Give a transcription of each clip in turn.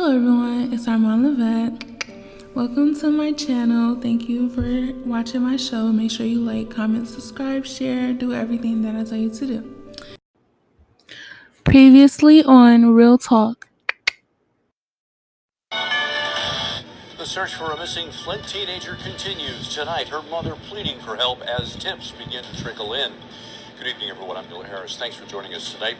Hello everyone, it's Armand Levette. Welcome to my channel. Thank you for watching my show. Make sure you like, comment, subscribe, share, do everything that I tell you to do. Previously on Real Talk. The search for a missing Flint teenager continues. Tonight, her mother pleading for help as tips begin to trickle in. Good evening, everyone. I'm Bill Harris. Thanks for joining us tonight.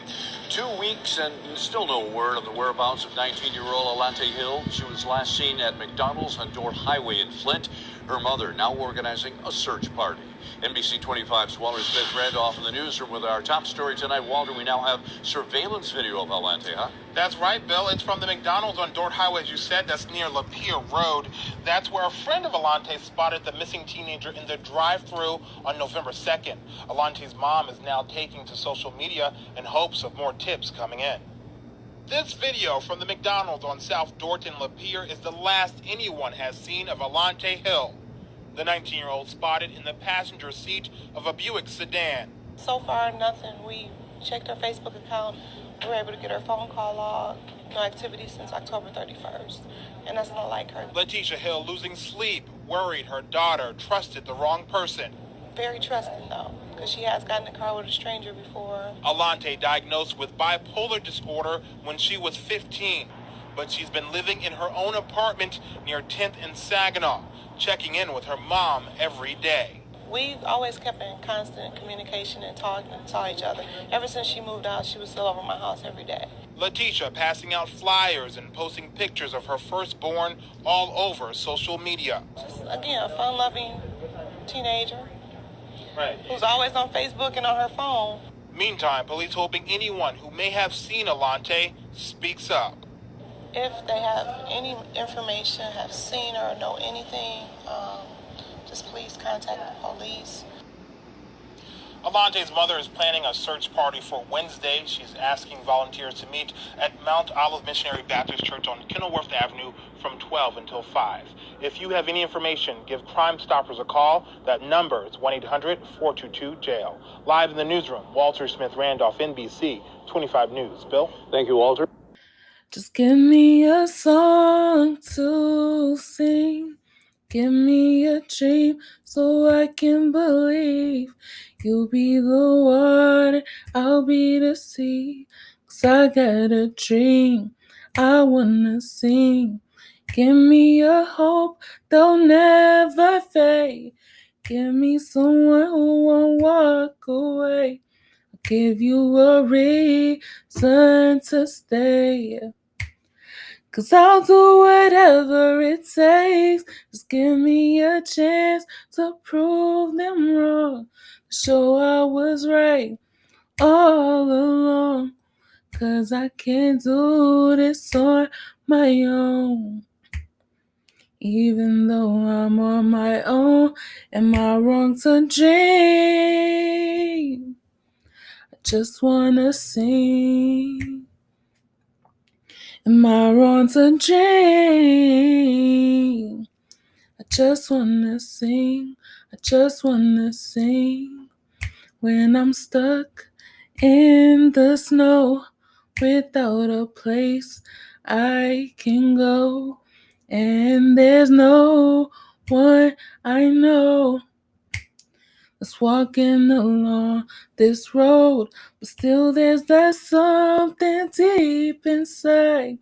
2 weeks and still no word on the whereabouts of 19-year-old Alante Hill. She was last seen at McDonald's on Dorr Highway in Flint. Her mother now organizing a search party. NBC 25's Walter Smith Randolph in the newsroom with our top story tonight. Walter, we now have surveillance video of Alante, huh? That's right, Bill. It's from the McDonald's on Dorr Highway, as you said. That's near Lapeer Road. That's where a friend of Alante spotted the missing teenager in the drive-thru on November 2nd. Alante's mom is now taking to social media in hopes of more tips coming in. This video from the McDonald's on South Dorton Lapeer is the last anyone has seen of Alante Hill. The 19-year-old spotted in the passenger seat of a Buick sedan. So far, nothing. We checked her Facebook account. We were able to get her phone call log. No activity since October 31st. And that's not like her. Letitia Hill losing sleep, worried her daughter trusted the wrong person. Very trusting, though, because she has gotten in a car with a stranger before. Alante diagnosed with bipolar disorder when she was 15. But she's been living in her own apartment near 10th and Saginaw, checking in with her mom every day. We've always kept in constant communication and talking to each other. Ever since she moved out, she was still over my house every day. Letitia passing out flyers and posting pictures of her firstborn all over social media. Just, again, a fun-loving teenager. Right. Who's always on Facebook and on her phone. Meantime, police hoping anyone who may have seen Alante speaks up. If they have any information, have seen her, or know anything, just please contact the police. Alante's mother is planning a search party for Wednesday. She's asking volunteers to meet at Mount Olive Missionary Baptist Church on Kenilworth Avenue from 12 until 5. If you have any information, give Crime Stoppers a call. That number is 1-800-422-JAIL. Live in the newsroom, Walter Smith Randolph, NBC 25 News. Bill? Thank you, Walter. Just give me a song to sing. Give me a dream so I can believe. You'll be the water, I'll be the sea. 'Cause I got a dream, I wanna sing. Give me a hope that'll never fade. Give me someone who won't walk away. I'll give you a reason to stay. 'Cause I'll do whatever it takes. Just give me a chance to prove them wrong. Show I was right all along. 'Cause I can't do this on my own. Even though I'm on my own, am I wrong to dream? I just wanna sing. Am I wrong to dream? I just wanna sing, I just wanna sing. When I'm stuck in the snow without a place I can go, and there's no one I know that's walking along this road, but still there's that something deep inside,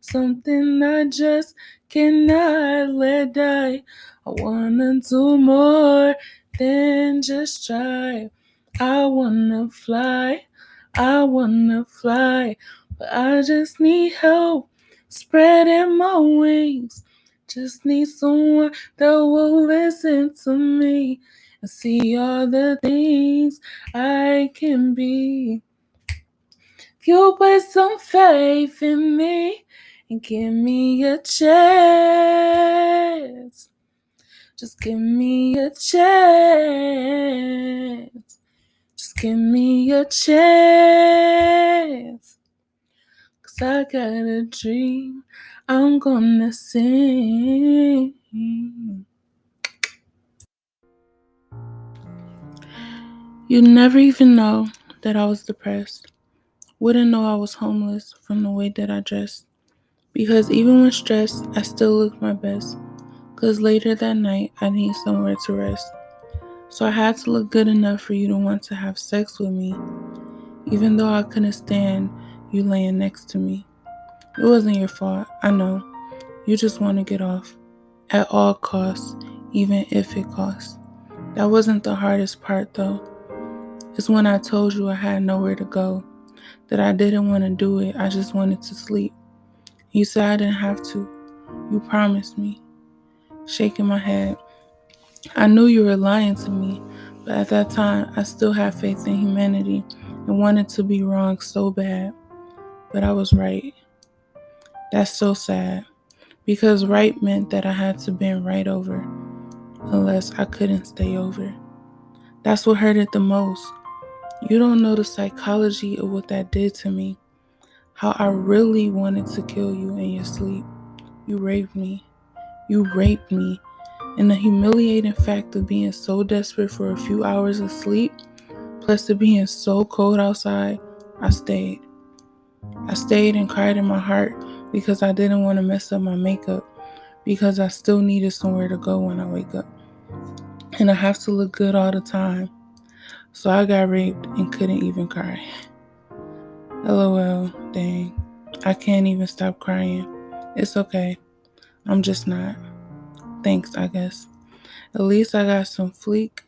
something I just cannot let die. I wanna do more than just try. I wanna fly, but I just need help spreading my wings. Just need someone that will listen to me and see all the things I can be. If you put some faith in me and give me a chance, just give me a chance. Just give me a chance. 'Cause I got a dream, I'm gonna sing. You'd never even know that I was depressed. Wouldn't know I was homeless from the way that I dressed. Because even when stressed, I still looked my best. Because later that night, I need somewhere to rest. So I had to look good enough for you to want to have sex with me, even though I couldn't stand you laying next to me. It wasn't your fault, I know. You just want to get off. At all costs, even if it costs. That wasn't the hardest part though. It's when I told you I had nowhere to go. That I didn't want to do it, I just wanted to sleep. You said I didn't have to. You promised me. Shaking my head. I knew you were lying to me, but at that time, I still had faith in humanity and wanted to be wrong so bad. But I was right. That's so sad, because right meant that I had to bend right over, unless I couldn't stay over. That's what hurted the most. You don't know the psychology of what that did to me. How I really wanted to kill you in your sleep. You raped me. You raped me. And the humiliating fact of being so desperate for a few hours of sleep, plus it being so cold outside, I stayed. I stayed and cried in my heart because I didn't want to mess up my makeup, because I still needed somewhere to go when I wake up. And I have to look good all the time. So I got raped and couldn't even cry. LOL, dang. I can't even stop crying. It's okay. I'm just not. Thanks, I guess. At least I got some fleek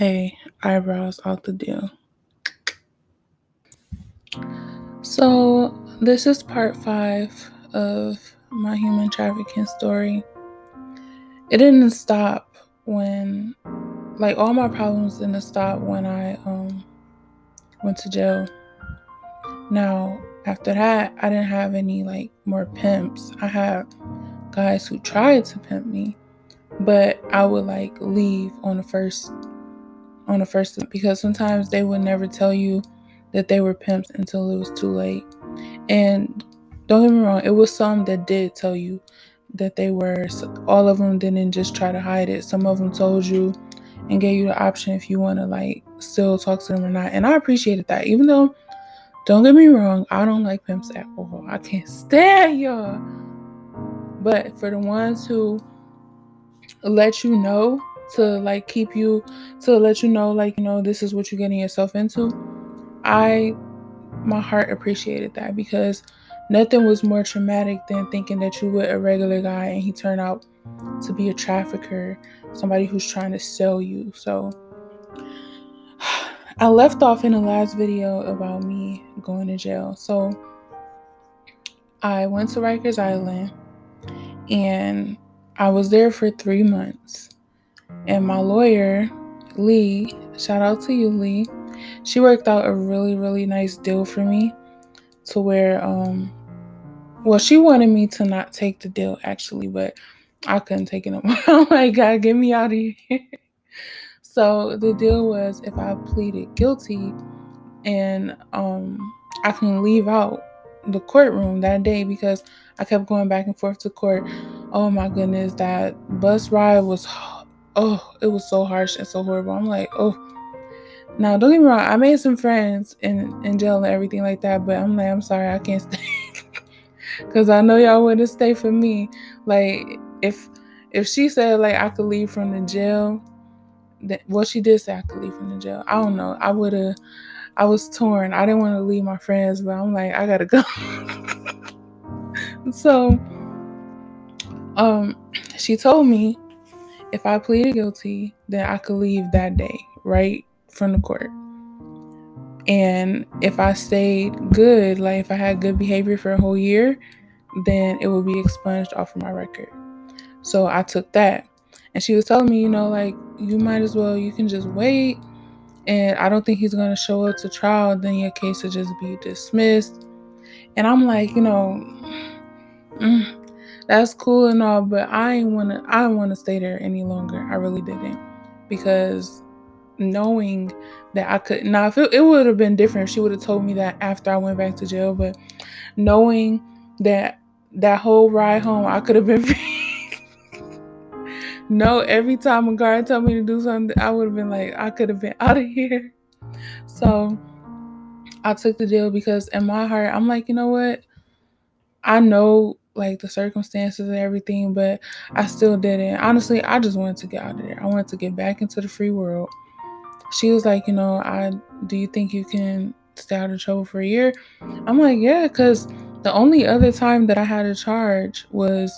A eyebrows out the deal. So, this is part 5 of my human trafficking story. It didn't stop when, like, all my problems didn't stop when I went to jail. Now, after that, I didn't have any, like, more pimps. I had guys who tried to pimp me, but I would, like, leave on the first because sometimes they would never tell you that they were pimps until it was too late. And don't get me wrong, it was some that did tell you that they were. So all of them didn't just try to hide it. Some of them told you and gave you the option if you want to, like, still talk to them or not. And I appreciated that, even though, don't get me wrong, I don't like pimps at all. I can't stand y'all. But for the ones who let you know, to, like, keep you, to let you know, like, this is what you're getting yourself into, my heart appreciated that, because nothing was more traumatic than thinking that you were a regular guy and he turned out to be a trafficker, somebody who's trying to sell you. So I left off in the last video about me going to jail. So I went to Rikers Island and I was there for 3 months. And my lawyer, Lee, shout out to you, Lee, she worked out a really, really nice deal for me, to where, she wanted me to not take the deal, actually, but I couldn't take it no more. Oh my God, get me out of here. So the deal was, if I pleaded guilty and I can leave out the courtroom that day, because I kept going back and forth to court. Oh my goodness, that bus ride was, it was so harsh and so horrible. I'm like, now don't get me wrong, I made some friends in jail and everything like that, but I'm like, I'm sorry, I can't stay. Because I know y'all wouldn't stay for me. Like, if she said, like, I could leave from the jail, she did say I could leave from the jail. I don't know. I was torn. I didn't want to leave my friends, but I'm like, I gotta go. So, she told me if I pleaded guilty, then I could leave that day, right from the court. And if I stayed good, like if I had good behavior for a whole year, then it would be expunged off of my record. So I took that. And she was telling me, like, you might as well, you can just wait. And I don't think he's going to show up to trial. Then your case will just be dismissed. And I'm like, that's cool and all, but I don't want to stay there any longer. I really didn't. Because knowing that I could, now if it would have been different if she would have told me that after I went back to jail, but knowing that whole ride home, I could have been no, every time a guard told me to do something, I would have been like, I could have been out of here. So I took the deal because in my heart, I'm like, you know what? I know like the circumstances and everything, but I still didn't. Honestly, I just wanted to get out of there. I wanted to get back into the free world. She was like, I do you think you can stay out of trouble for a year? I'm like, yeah, because the only other time that I had a charge was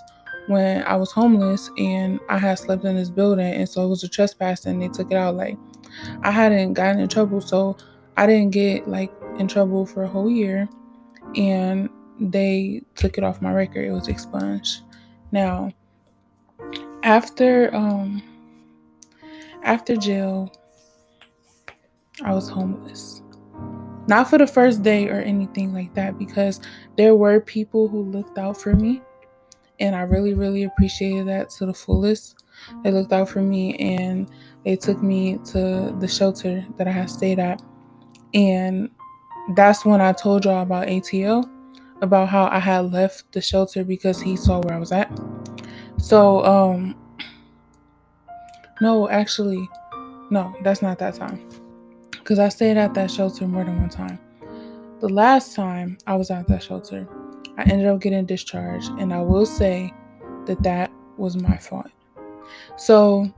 when I was homeless and I had slept in this building, and so it was a trespass and they took it out. Like, I hadn't gotten in trouble, so I didn't get like in trouble for a whole year, and they took it off my record. It was expunged. Now, after after jail, I was homeless. Not for the first day or anything like that, because there were people who looked out for me, and I really, really appreciated that to the fullest. They looked out for me and they took me to the shelter that I had stayed at. And that's when I told y'all about ATO, about how I had left the shelter because he saw where I was at. So, no, actually, no, that's not that time. Because I stayed at that shelter more than one time. The last time I was at that shelter, I ended up getting discharged, and I will say that that was my fault. So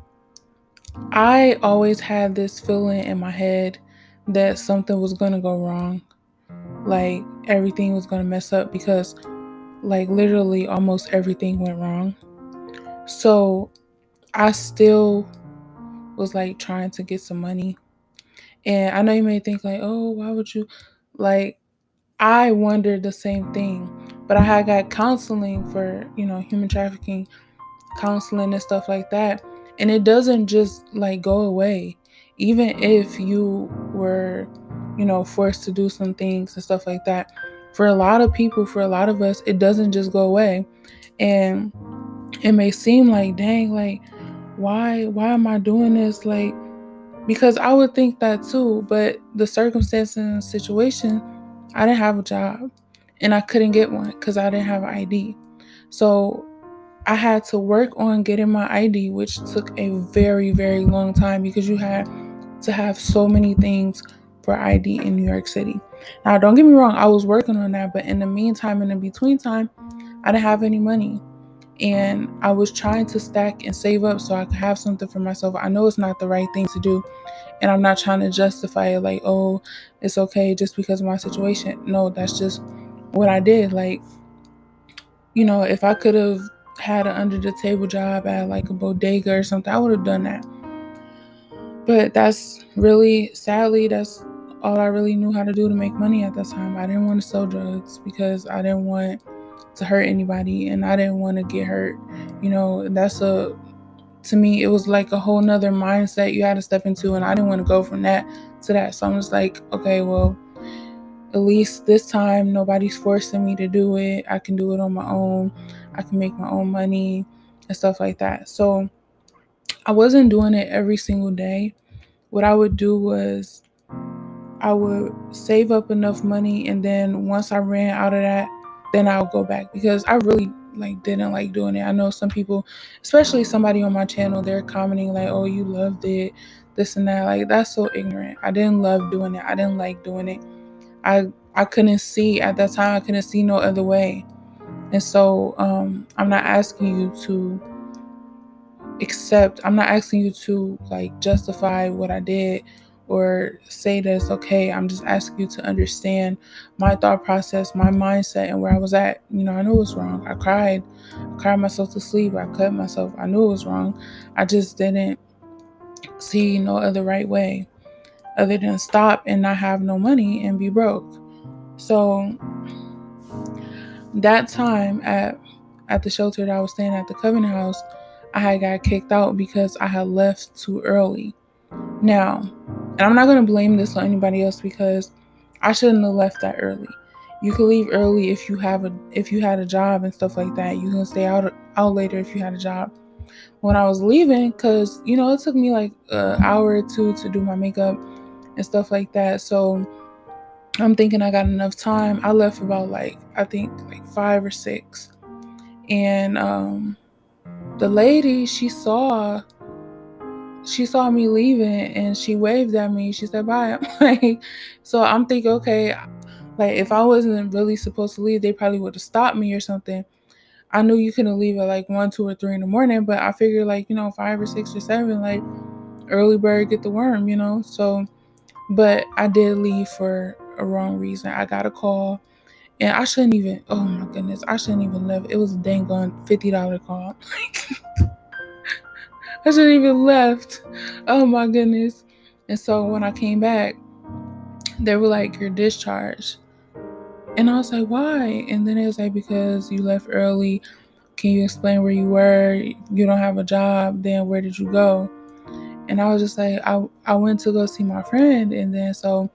I always had this feeling in my head that something was going to go wrong. Like everything was going to mess up because, like, literally almost everything went wrong. So I still was like trying to get some money. And I know you may think, like, oh, why would you? Like, I wondered the same thing. But I had got counseling for, human trafficking counseling and stuff like that. And it doesn't just like go away. Even if you were, forced to do some things and stuff like that. For a lot of people, for a lot of us, it doesn't just go away. And it may seem like, dang, like, why am I doing this? Like, because I would think that too, but the circumstance and situation, I didn't have a job and I couldn't get one because I didn't have an ID. So I had to work on getting my ID, which took a very, very long time because you had to have so many things for ID in New York City. Now, don't get me wrong, I was working on that, but in the meantime, in the between time, I didn't have any money. And I was trying to stack and save up so I could have something for myself. I know it's not the right thing to do, and I'm not trying to justify it like, oh, it's okay just because of my situation. No, that's just what I did. Like, if I could have had an under the table job at like a bodega or something, I would have done that. But that's really, sadly, that's all I really knew how to do to make money at that time. I didn't want to sell drugs because I didn't want to hurt anybody and I didn't want to get hurt. To me, it was like a whole nother mindset you had to step into, and I didn't want to go from that to that. So I'm just like, okay, well, at least this time nobody's forcing me to do it. I can do it on my own. I can make my own money and stuff like that. So I wasn't doing it every single day. What I would do was I would save up enough money, and then once I ran out of that, then I'll go back because I really didn't like doing it. I know some people, especially somebody on my channel, they're commenting like, "Oh, you loved it, this and that." Like, that's so ignorant. I didn't love doing it. I didn't like doing it. I couldn't see at that time. I couldn't see no other way. And so I'm not asking you to accept. I'm not asking you to like justify what I did or say that it's okay. I'm just asking you to understand my thought process, my mindset, and where I was at. I knew it was wrong. I cried myself to sleep. I cut myself. I knew it was wrong. I just didn't see no other right way other than stop and not have no money and be broke. So that time at the shelter that I was staying at, the Covenant House, I had got kicked out because I had left too early. Now, and I'm not gonna blame this on anybody else because I shouldn't have left that early. You could leave early if you had a job and stuff like that. You can stay out later if you had a job. When I was leaving, cause it took me like an hour or two to do my makeup and stuff like that. So I'm thinking I got enough time. I left about I think 5 or 6. And the lady, she saw me leaving and she waved at me. She said bye. So I'm thinking, okay, like if I wasn't really supposed to leave, they probably would have stopped me or something. I knew you couldn't leave at like 1, 2, or 3 in the morning, but I figured like, 5 or 6 or 7, like early bird get the worm. So, but I did leave for a wrong reason. I got a call, and I shouldn't even, oh my goodness, I shouldn't even left. It was a dang on $50 call. I shouldn't even left. Oh my goodness. And so when I came back, they were like, "You're discharged." And I was like, "Why?" And then it was like, "Because you left early. Can you explain where you were? You don't have a job. Then where did you go?" And I was just like, I went to go see my friend. And then so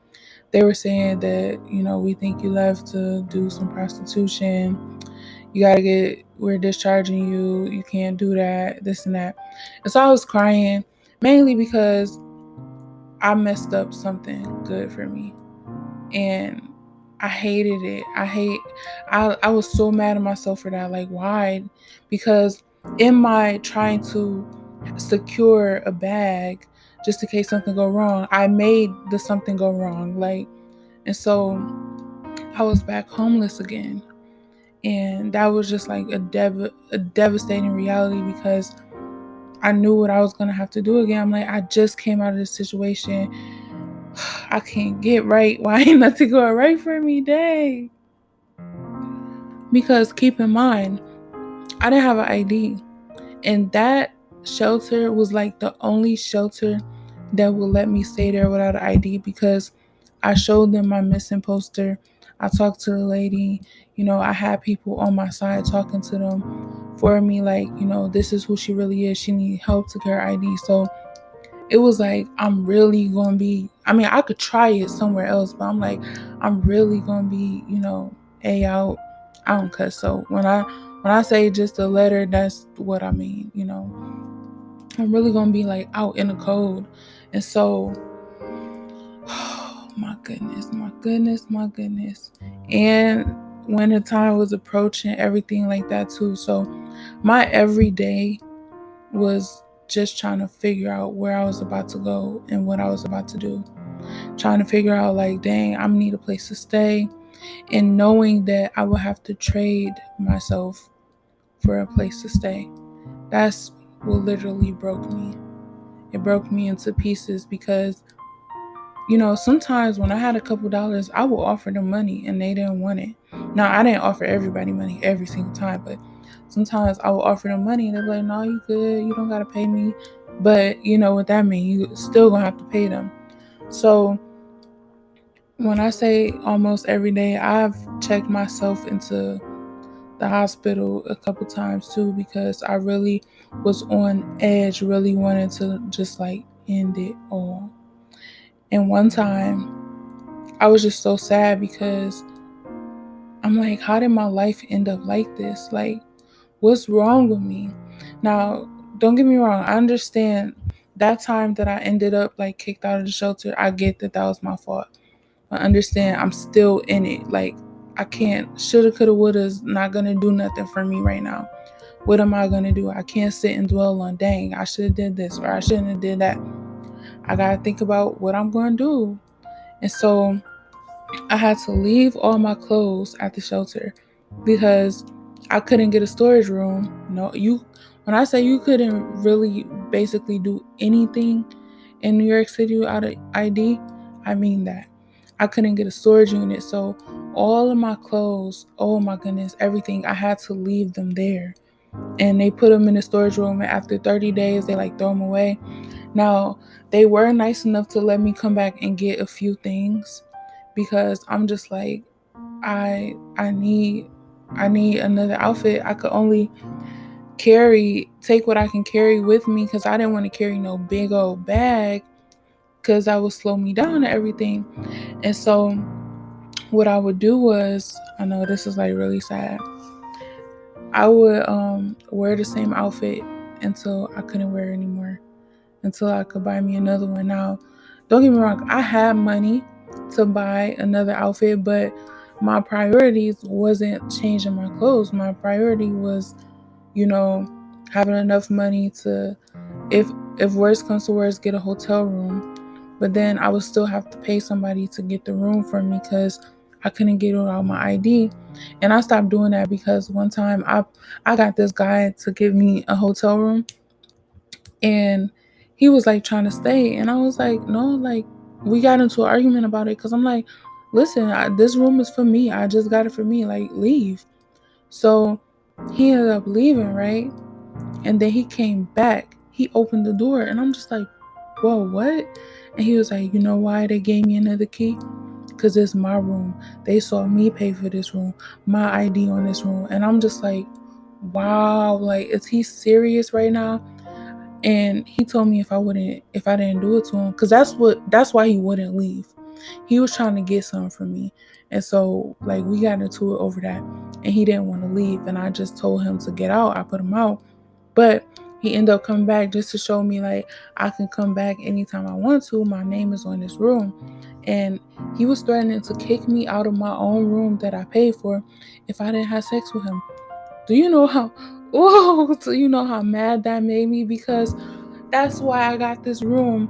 they were saying that, we think you left to do some prostitution. We're discharging you. You can't do that, this and that. And so I was crying mainly because I messed up something good for me. And I hated it. I was so mad at myself for that. Like, why? Because in my trying to secure a bag just in case something go wrong, I made the something go wrong. Like, and so I was back homeless again. And that was just like a devastating reality because I knew what I was gonna have to do again. I'm like, I just came out of this situation. I can't get right. Why ain't nothing going right for me? Dang. Because keep in mind, I didn't have an ID. And that shelter was like the only shelter that would let me stay there without an ID because I showed them my missing poster. I talked to the lady. I had people on my side talking to them for me, like, this is who she really is. She needs help to get her ID. So it was like, I'm really going to be, I mean, I could try it somewhere else, but I'm like, I'm really going to be, A out. I don't cuss. So when I say just a letter, that's what I mean, I'm really going to be like out in the cold. And so, oh my goodness, my goodness, my goodness. And when the time was approaching, everything like that too. So my everyday was just trying to figure out where I was about to go and what I was about to do. Trying to figure out, like, dang, I'm gonna need a place to stay. And knowing that I would have to trade myself for a place to stay. That's what literally broke me. It broke me into pieces because, sometimes when I had a couple dollars, I would offer them money and they didn't want it. Now, I didn't offer everybody money every single time, but sometimes I would offer them money and they'd be like, "No, you good. You don't got to pay me." But you know what that means? You still gonna have to pay them. So when I say almost every day, I've checked myself into the hospital a couple times too because I really was on edge, really wanted to just like end it all. And one time I was just so sad because I'm like, how did my life end up like this? Like, what's wrong with me? Now, don't get me wrong. I understand that time that I ended up like kicked out of the shelter. I get that that was my fault. I understand I'm still in it. Like, I can't, shoulda, coulda, woulda's not gonna do nothing for me right now. What am I gonna do? I can't sit and dwell on, dang, I should have did this or I shouldn't have did that. I gotta think about what I'm gonna do. And so I had to leave all my clothes at the shelter because I couldn't get a storage room. When I say you couldn't really basically do anything in New York City without an ID, I mean that. I couldn't get a storage unit. So all of my clothes, oh my goodness, everything, I had to leave them there. And they put them in the storage room, and after 30 days, they like throw them away. Now, they were nice enough to let me come back and get a few things because I'm just like, I need another outfit. I could only take what I can carry with me because I didn't want to carry no big old bag because that would slow me down and everything. And so what I would do was, I know this is like really sad, I would wear the same outfit until I couldn't wear it anymore, until I could buy me another one. Now, don't get me wrong, I had money to buy another outfit, but my priorities wasn't changing my clothes. My priority was, you know, having enough money to, if worst comes to worst, get a hotel room. But then I would still have to pay somebody to get the room for me because I couldn't get it out my ID. And I stopped doing that because one time I got this guy to give me a hotel room, and he was like trying to stay, and I was like, no, like we got into an argument about it because I'm like, listen, this room is for me. I just got it for me. Like, leave. So he ended up leaving, right? And then he came back. He opened the door, and I'm just like, whoa, what? And he was like, you know why they gave me another key? Because it's my room. They saw me pay for this room, my ID on this room. And I'm just like, wow, like, is he serious right now? And he told me if I didn't do it to him, because that's why he wouldn't leave. He was trying to get something from me. And so like we got into it over that. And he didn't want to leave. And I just told him to get out. I put him out. But he ended up coming back just to show me like I can come back anytime I want to. My name is on this room. And he was threatening to kick me out of my own room that I paid for if I didn't have sex with him. Do you know how do you know how mad that made me? Because that's why I got this room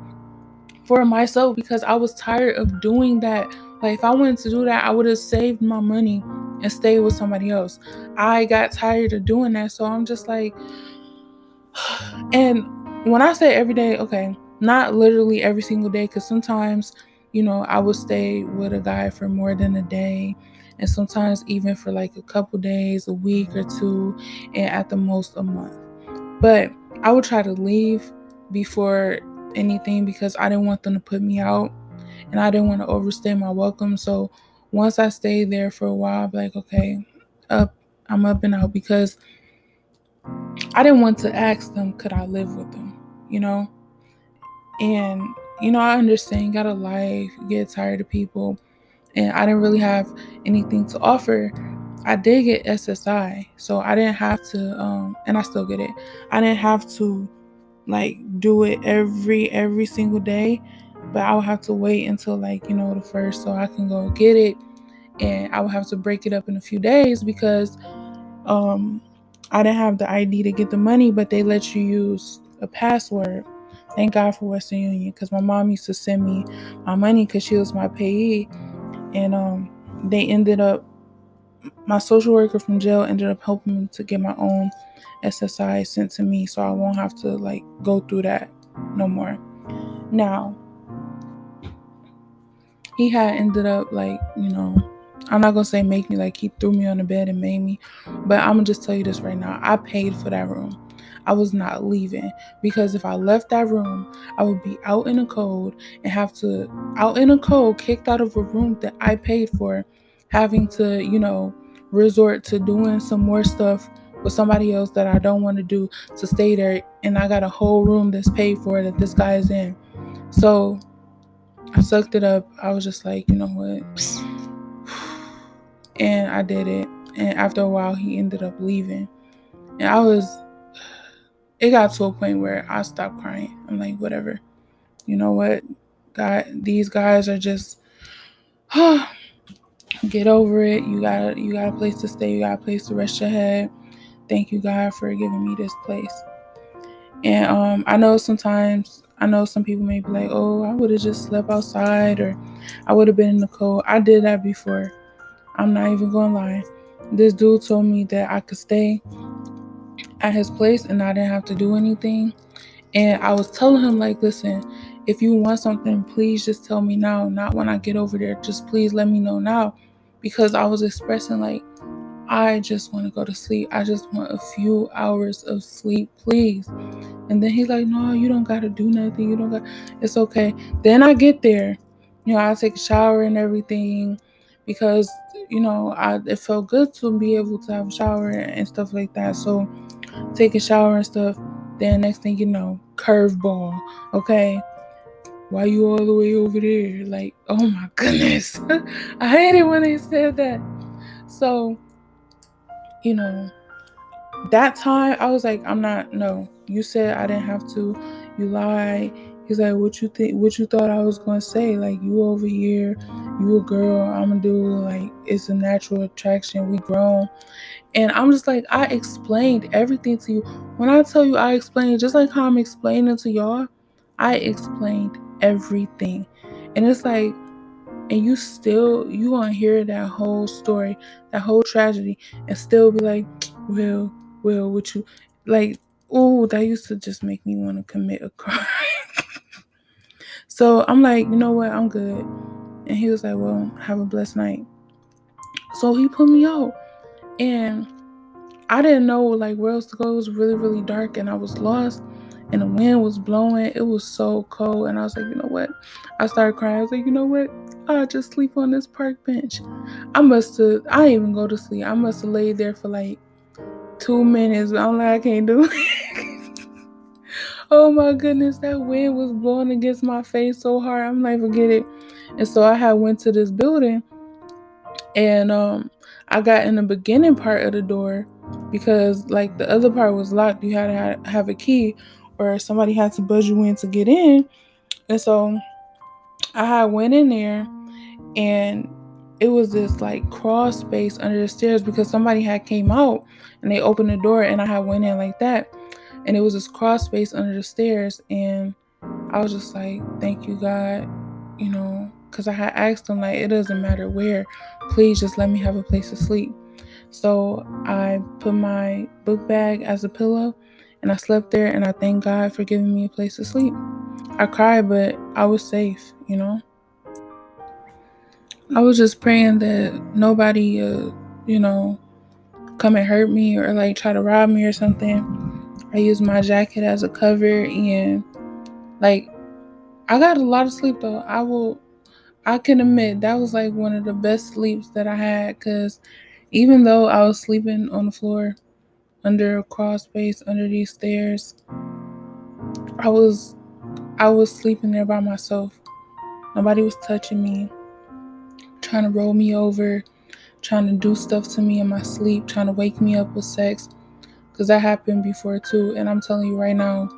for myself, because I was tired of doing that. Like if I wanted to do that, I would have saved my money and stayed with somebody else. I got tired of doing that. So I'm just like, and when I say every day, okay, not literally every single day, because sometimes, I would stay with a guy for more than a day, and sometimes even for like a couple days, a week or two, and at the most a month. But I would try to leave before anything because I didn't want them to put me out, and I didn't want to overstay my welcome. So once I stayed there for a while, I'd be like, okay, up, I'm up and out, because I didn't want to ask them, could I live with them, you know? And, I understand you got a life, you get tired of people, and I didn't really have anything to offer. I did get SSI, so I didn't have to, and I still get it. I didn't have to like do it every single day, but I would have to wait until like, the first, so I can go get it. And I would have to break it up in a few days because um I didn't have the ID to get the money, but they let you use a password. Thank God for Western Union, because my mom used to send me my money because she was my payee. And they ended up, my social worker from jail ended up helping me to get my own SSI sent to me, so I won't have to like go through that no more. Now, he had ended up like, I'm not gonna say make me, like he threw me on the bed and made me, but I'm gonna just tell you this right now. I paid for that room. I was not leaving, because if I left that room, I would be out in a cold and have to out in a cold, kicked out of a room that I paid for, having to, resort to doing some more stuff with somebody else that I don't want to do to stay there, and I got a whole room that's paid for that this guy is in. So I sucked it up. I was just like, you know what? And I did it. And after a while, he ended up leaving. And it got to a point where I stopped crying. I'm like, whatever. You know what? God, these guys are just, get over it. You got a place to stay. You got a place to rest your head. Thank you, God, for giving me this place. And I know some people may be like, oh, I would have just slept outside, or I would have been in the cold. I did that before. I'm not even gonna lie. This dude told me that I could stay at his place and I didn't have to do anything. And I was telling him, like, listen, if you want something, please just tell me now, not when I get over there. Just please let me know now. Because I was expressing, like, I just want to go to sleep. I just want a few hours of sleep, please. And then he's like, no, you don't got to do nothing. It's okay. Then I get there, I take a shower and everything, because, it felt good to be able to have a shower and stuff like that. So take a shower and stuff. Then next thing you know, curveball. Okay. Why you all the way over there? Like, oh my goodness. I hate it when they said that. So, you know, that time I was like, I'm not, no, you said I didn't have to, you lied. He's like, what you thought I was gonna say? Like, you over here, you a girl, I'm a dude, like it's a natural attraction, we grown. And I'm just like, I explained everything to you. When I tell you I explained, just like how I'm explaining to y'all, I explained everything. And it's like, and you gonna hear that whole story, that whole tragedy, and still be like, well, what you like? Oh, that used to just make me want to commit a crime. So I'm like, you know what? I'm good. And he was like, well, have a blessed night. So he put me out, and I didn't know like where else to go. It was really, really dark, and I was lost, and the wind was blowing. It was so cold, and I was like, you know what? I started crying. I was like, you know what? I'll just sleep on this park bench. I didn't even go to sleep. I must have laid there for like 2 minutes. I'm like, I can't do it. Oh my goodness, that wind was blowing against my face so hard. I'm like, forget it. And so I had went to this building, and I got in the beginning part of the door because like the other part was locked. You had to have a key, or somebody had to buzz you in to get in. And so I had went in there, and it was this like crawl space under the stairs because somebody had came out and they opened the door, and I had went in like that, and it was this crawl space under the stairs. And I was just like, thank you, God, because I had asked him, like, it doesn't matter where, please just let me have a place to sleep. So I put my book bag as a pillow, and I slept there, and I thank God for giving me a place to sleep. I cried, but I was safe. I was just praying that nobody, come and hurt me or like try to rob me or something. I used my jacket as a cover, and like I got a lot of sleep though. I can admit that was like one of the best sleeps that I had, because even though I was sleeping on the floor under a crawl space under these stairs, I was I was sleeping there by myself. Nobody was touching me, trying to roll me over, trying to do stuff to me in my sleep, trying to wake me up with sex, because that happened before too. And I'm telling you right now,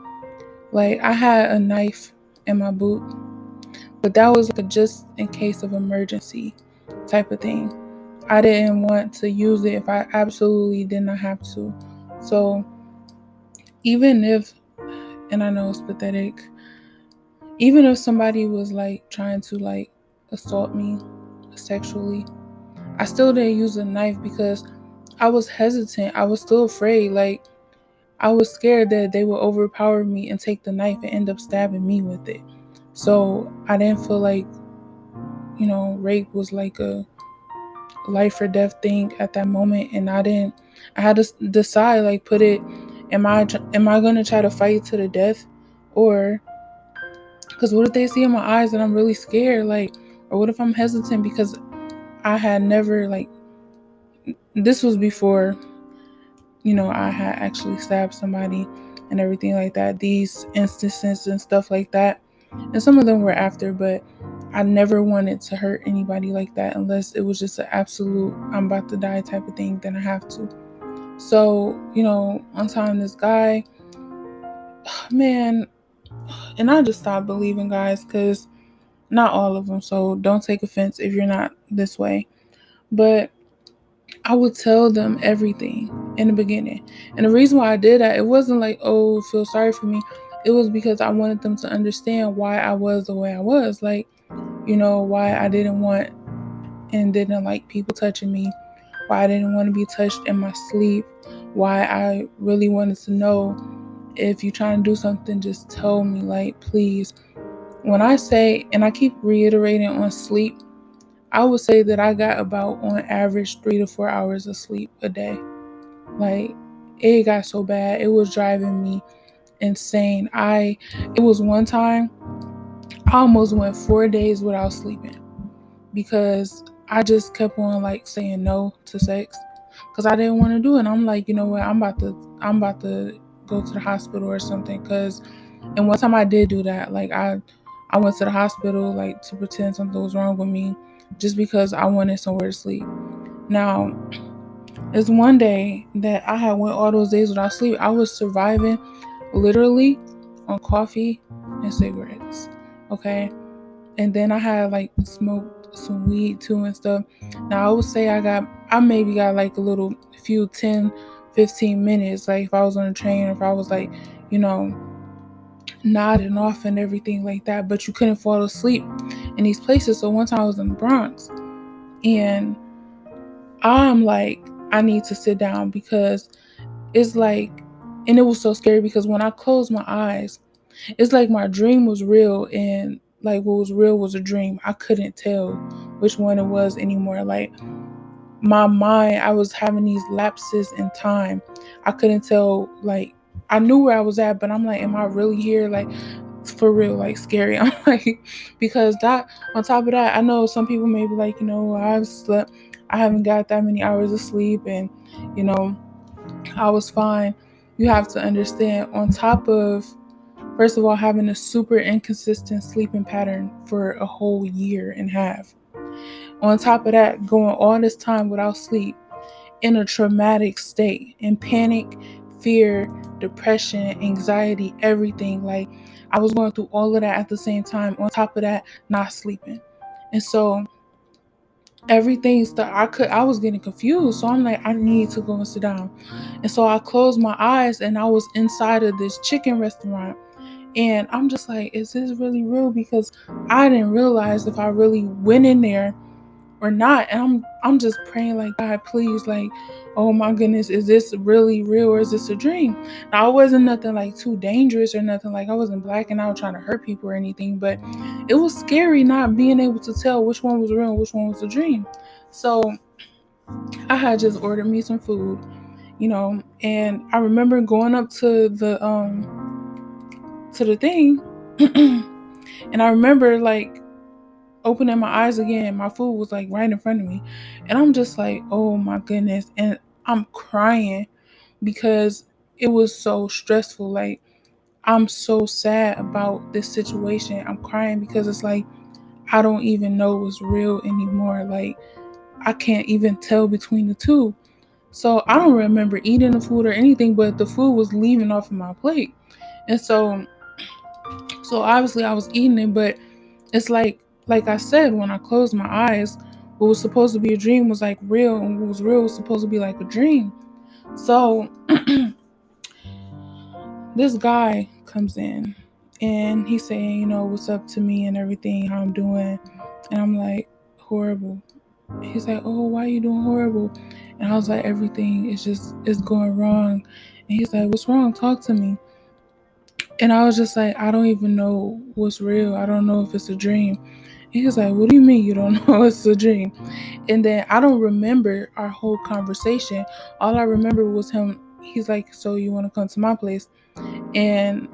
like I had a knife in my boot, but that was like a just in case of emergency type of thing. I didn't want to use it if I absolutely did not have to. So even if, and I know it's pathetic, even if somebody was like trying to like assault me sexually, I still didn't use a knife because I was hesitant. I was still afraid. Like I was scared that they would overpower me and take the knife and end up stabbing me with it. So I didn't feel like, rape was like a life or death thing at that moment. And I had to decide, like, am I going to try to fight to the death, or because what if they see in my eyes that I'm really scared, like, or what if I'm hesitant because I had never, like, this was before, I had actually stabbed somebody and everything like that, these instances and stuff like that. And some of them were after, but I never wanted to hurt anybody like that unless it was just an absolute I'm about to die type of thing, then I have to. So, one time this guy, man, and I just stopped believing guys, because not all of them, so don't take offense if you're not this way. But I would tell them everything in the beginning. And the reason why I did that, it wasn't like, oh, feel sorry for me. It was because I wanted them to understand why I was the way I was. Like, why I didn't want and didn't like people touching me, why I didn't want to be touched in my sleep, why I really wanted to know, if you're trying to do something, just tell me, like, please. When I say, and I keep reiterating on sleep, I would say that I got about on average 3 to 4 hours of sleep a day. Like, it got so bad, it was driving me insane. It was one time I almost went 4 days without sleeping because I just kept on like saying no to sex because I didn't want to do it. And I'm like, you know what? I'm about to go to the hospital or something. And one time I did do that. Like I went to the hospital like to pretend something was wrong with me just because I wanted somewhere to sleep. Now, it's one day that I had went all those days without sleep. I was surviving literally on coffee and cigarettes. Okay. And then I had like smoked some weed too and stuff. Now I would say I maybe got like a little few 10, 15 minutes. Like if I was on a train, or if I was like, nodding off and everything like that, but you couldn't fall asleep. in these places. So one time I was in the Bronx, and I'm like, I need to sit down because it's like, and it was so scary because when I closed my eyes, it's like my dream was real, and like what was real was a dream. I couldn't tell which one it was anymore. Like my mind, I was having these lapses in time. I couldn't tell, like I knew where I was at, but I'm like, am I really here? Like for real, like scary. I'm like, because that, on top of that, I know some people may be like, I haven't got that many hours of sleep, and you know, I was fine. You have to understand, on top of, first of all, having a super inconsistent sleeping pattern for a whole year and a half. On top of that, going all this time without sleep, in a traumatic state, in panic, fear, depression, anxiety, everything. Like I was going through all of that at the same time. On top of that, not sleeping. And so everything I was getting confused. So I'm like, I need to go and sit down. And so I closed my eyes, and I was inside of this chicken restaurant. And I'm just like, is this really real? Because I didn't realize if I really went in there or not. And I'm just praying like, God, please, like, oh my goodness, is this really real or is this a dream? Now, it wasn't nothing like too dangerous or nothing, like I wasn't blacking out trying to hurt people or anything, but it was scary not being able to tell which one was real and which one was a dream. So I had just ordered me some food, and I remember going up to the thing and I remember like opening my eyes again. My food was like right in front of me, and I'm just like, oh my goodness. And I'm crying because it was so stressful. Like I'm so sad about this situation. I'm crying because it's like I don't even know what's real anymore. Like I can't even tell between the two. So I don't remember eating the food or anything, but the food was leaving off of my plate. And so obviously I was eating it, but it's like I said, when I closed my eyes, what was supposed to be a dream was like real, and what was real was supposed to be like a dream. So this guy comes in, and he's saying, what's up to me and everything, how I'm doing. And I'm like, horrible. He's like, oh, why are you doing horrible? And I was like, everything is just, it's going wrong. And he's like, what's wrong? Talk to me. And I was just like, I don't even know what's real. I don't know if it's a dream. And he was like, what do you mean you don't know it's a dream? And then I don't remember our whole conversation. All I remember was him. He's like, so you want to come to my place? And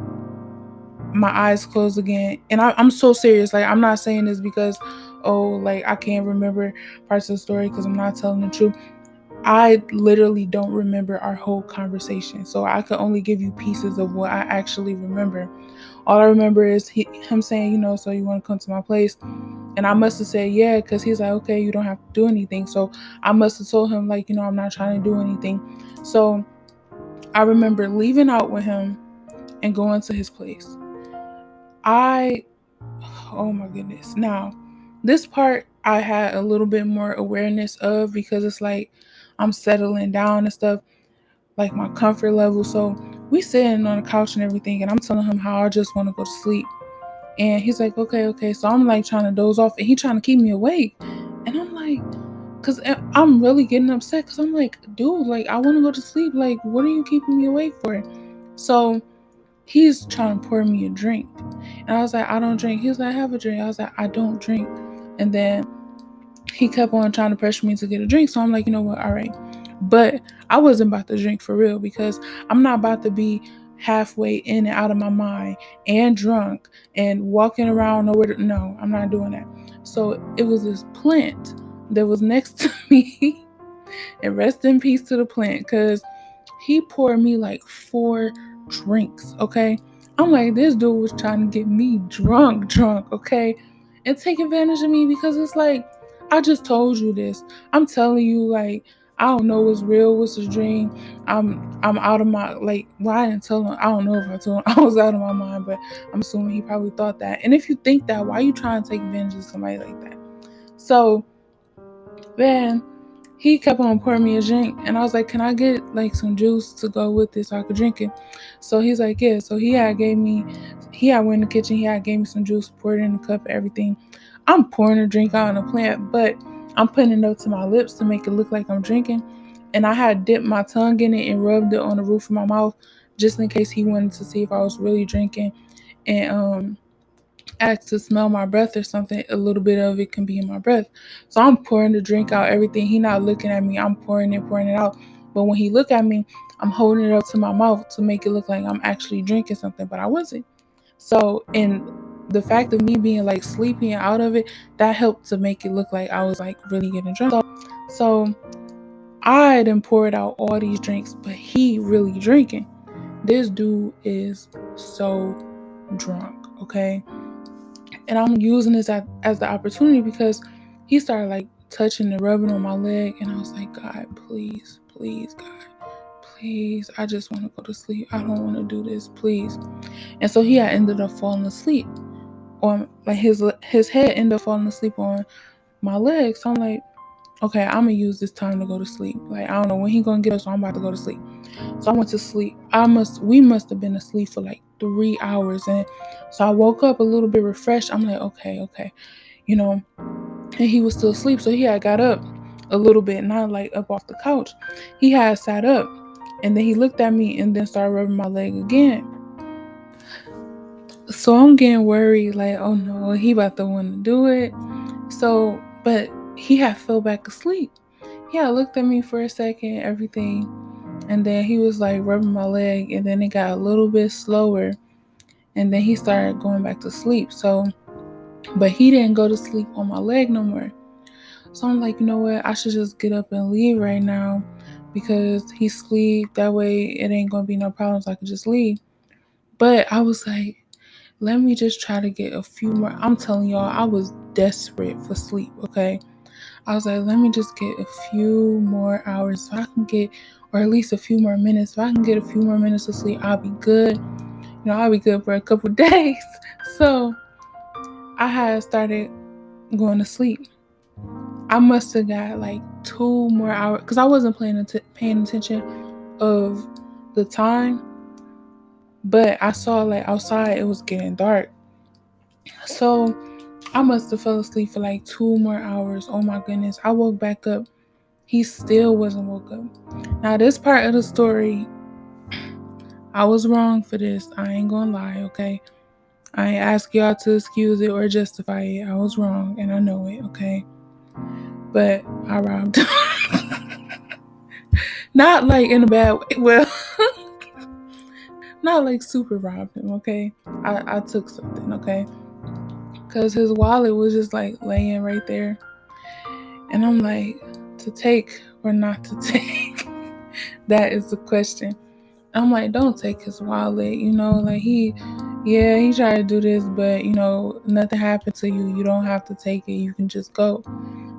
my eyes closed again. And I'm so serious. Like, I'm not saying this because, like I can't remember parts of the story because I'm not telling the truth. I literally don't remember our whole conversation. So I could only give you pieces of what I actually remember. All I remember is him saying, so you want to come to my place? And I must have said, yeah, because he's like, okay, you don't have to do anything. So I must have told him, like, I'm not trying to do anything. So I remember leaving out with him and going to his place. Oh my goodness. Now, this part I had a little bit more awareness of because it's like I'm settling down and stuff, like my comfort level. So we sitting on the couch and everything, and I'm telling him how I just want to go to sleep. And he's like, okay. So I'm like trying to doze off, and he trying to keep me awake. And I'm like, because I'm really getting upset because I'm like, dude, like I want to go to sleep. Like, what are you keeping me awake for? So he's trying to pour me a drink. And I was like, I don't drink. He was like, have a drink. I was like, I don't drink. And then he kept on trying to pressure me to get a drink. So I'm like, you know what? All right. But I wasn't about to drink for real because I'm not about to be halfway in and out of my mind and drunk and walking around nowhere. No, I'm not doing that. So it was this plant that was next to me. And rest in peace to the plant, because he poured me like 4 drinks, okay? I'm like, this dude was trying to get me drunk, okay? And take advantage of me because it's like, I just told you this. I'm telling you, like, I don't know what's real, what's a dream. I'm out of my, like, well, I didn't tell him. I don't know if I told him I was out of my mind, but I'm assuming he probably thought that. And if you think that, why are you trying to take advantage of somebody like that? So then he kept on pouring me a drink, and I was like, can I get like some juice to go with this so I could drink it? So he's like, yeah. So he had gave me he had went in the kitchen, he had gave me some juice, poured it in the cup, everything. I'm pouring a drink out on the plant, but I'm putting it up to my lips to make it look like I'm drinking. And I had dipped my tongue in it and rubbed it on the roof of my mouth just in case he wanted to see if I was really drinking. And asked to smell my breath or something, a little bit of it can be in my breath. So I'm pouring the drink out, everything. He not looking at me. I'm pouring it out. But when he look at me, I'm holding it up to my mouth to make it look like I'm actually drinking something, but I wasn't. So, and the fact of me being like sleepy and out of it, that helped to make it look like I was like really getting drunk. So I done poured out all these drinks, but he really drinking. This dude is so drunk, okay? And I'm using this as the opportunity because he started like touching and rubbing on my leg, and I was like, God, please, please, God, please, I just want to go to sleep. I don't want to do this, please. And so he had ended up falling asleep on like his head ended up falling asleep on my leg. So I'm like, okay, I'm gonna use this time to go to sleep. Like I don't know when he gonna get up, so I'm about to go to sleep. So I went to sleep. We must have been asleep for like 3 hours, and so I woke up a little bit refreshed. I'm like, okay, you know, and he was still asleep. So he had got up a little bit, not like up off the couch. He had sat up, and then he looked at me and then started rubbing my leg again. So I'm getting worried, like, oh no, he about to want to do it. So, but he had fell back asleep. He had looked at me for a second, everything, and then he was like rubbing my leg, and then it got a little bit slower, and then he started going back to sleep. So, but he didn't go to sleep on my leg no more. So I'm like, you know what? I should just get up and leave right now because he sleep. That way it ain't gonna be no problems. I could just leave. But I was like, let me just try to get a few more. I'm telling y'all, I was desperate for sleep, okay? I was like, let me just get a few more hours so I can get, or at least a few more minutes. If I can get a few more minutes of sleep, I'll be good. I'll be good for a couple days. So I had started going to sleep. I must have got like 2 more hours because I wasn't paying attention of the time. But I saw like outside it was getting dark. So I must have fell asleep for like 2 more hours. Oh my goodness. I woke back up. He still wasn't woke up. Now this part of the story, I was wrong for this. I ain't gonna lie, okay? I ain't ask y'all to excuse it or justify it. I was wrong and I know it, okay? But I robbed him. Not like in a bad way. Well, not like super robbed him, okay? I took something, okay? Because his wallet was just like laying right there. And I'm like, to take or not to take? That is the question. I'm like, don't take his wallet, like he tried to do this, but nothing happened to you. You don't have to take it. You can just go.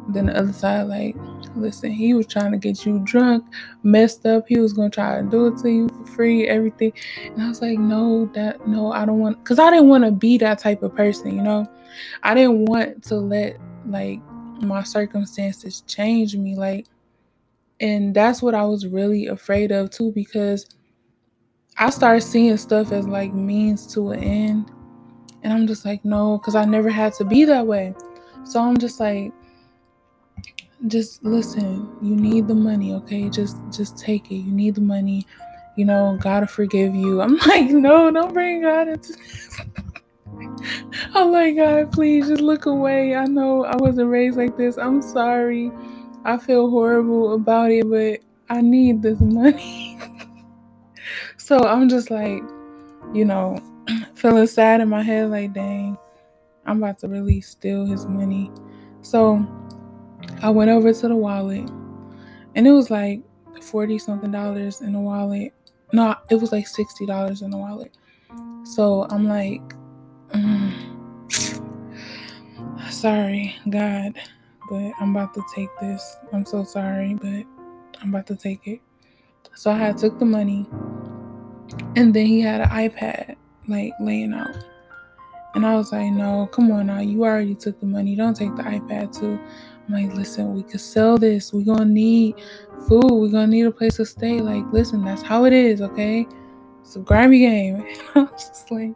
Then the other side, like, listen, he was trying to get you drunk, messed up. He was gonna try to do it to you for free, everything. And I was like, no, I don't want, because I didn't want to be that type of person, I didn't want to let like my circumstances change me, like, and that's what I was really afraid of too, because I started seeing stuff as like means to an end, and I'm just like, no, because I never had to be that way. So I'm just like, just listen, you need the money, okay? Just take it. You need the money. God will forgive you. I'm like, no, don't bring God into this. I'm like, God, please just look away. I know I wasn't raised like this. I'm sorry. I feel horrible about it, but I need this money. So I'm just like, feeling sad in my head, like, dang, I'm about to really steal his money. So I went over to the wallet, and it was like 40 something dollars in the wallet. No, it was like $60 in the wallet. So I'm like, sorry, God, but I'm about to take this. I'm so sorry, but I'm about to take it. So I had took the money, and then he had an iPad like laying out. And I was like, no, come on now. You already took the money. Don't take the iPad too. I'm like, listen, we could sell this. We're going to need food. We're going to need a place to stay. Like, listen, that's how it is, okay? It's a grimy game. And I was just like,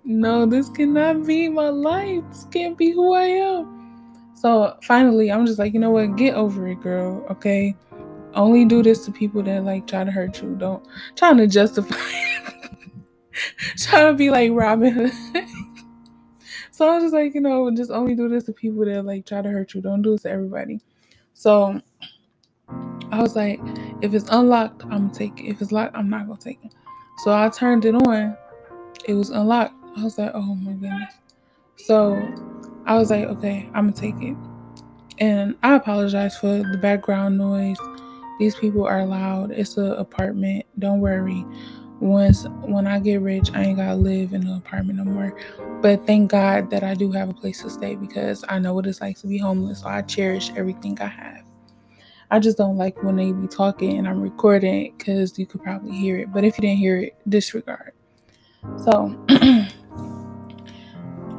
no, this cannot be my life. This can't be who I am. So finally, I'm just like, you know what? Get over it, girl. Okay. Only do this to people that like try to hurt you. Don't trying to justify trying to be like Robin Hood. So I was just like, just only do this to people that like try to hurt you. Don't do this to everybody. So I was like, if it's unlocked, I'm gonna take it. If it's locked, I'm not gonna take it. So I turned it on. It was unlocked. I was like, oh my goodness. So I was like, okay, I'm gonna take it. And I apologize for the background noise. These people are loud. It's an apartment. Don't worry. When I get rich, I ain't gotta live in an apartment no more. But thank God that I do have a place to stay because I know what it's like to be homeless. So I cherish everything I have. I just don't like when they be talking and I'm recording because you could probably hear it. But if you didn't hear it, disregard. So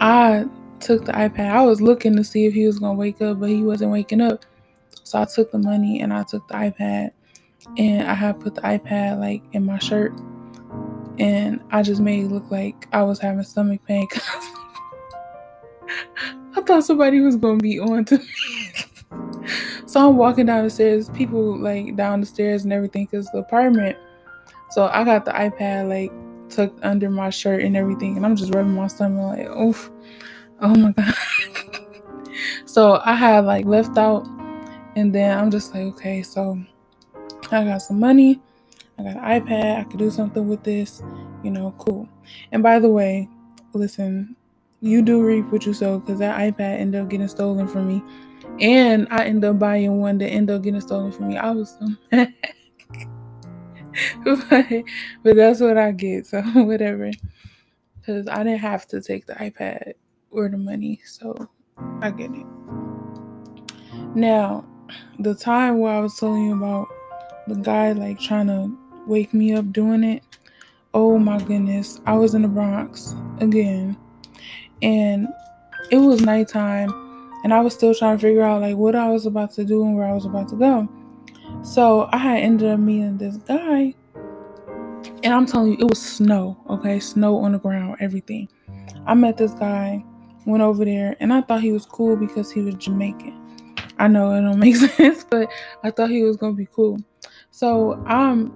I took the iPad. I was looking to see if he was gonna wake up, but he wasn't waking up. So I took the money and I took the iPad and I had put the iPad like in my shirt and I just made it look like I was having stomach pain because I thought somebody was gonna be on to me. So I'm walking down the stairs, people like down the stairs and everything because the apartment. So I got the iPad like tucked under my shirt and everything, and I'm just rubbing my stomach like, oof, oh my god. So I had like left out, and then I'm just like, okay, so I got some money, I got an iPad, I could do something with this, cool. And by the way, listen, you do reap what you sow because that iPad ended up getting stolen from me. And I ended up buying one that ended up getting stolen from me. I was so mad. but that's what I get, so whatever. Because I didn't have to take the iPad or the money, so I get it. Now, the time where I was telling you about the guy like trying to wake me up doing it, oh my goodness, I was in the Bronx again, and it was nighttime, and I was still trying to figure out like what I was about to do and where I was about to go. So I had ended up meeting this guy, and I'm telling you, it was snow, okay? Snow on the ground, everything. I met this guy, went over there, and I thought he was cool because he was Jamaican. I know it don't make sense, but I thought he was gonna be cool. So I'm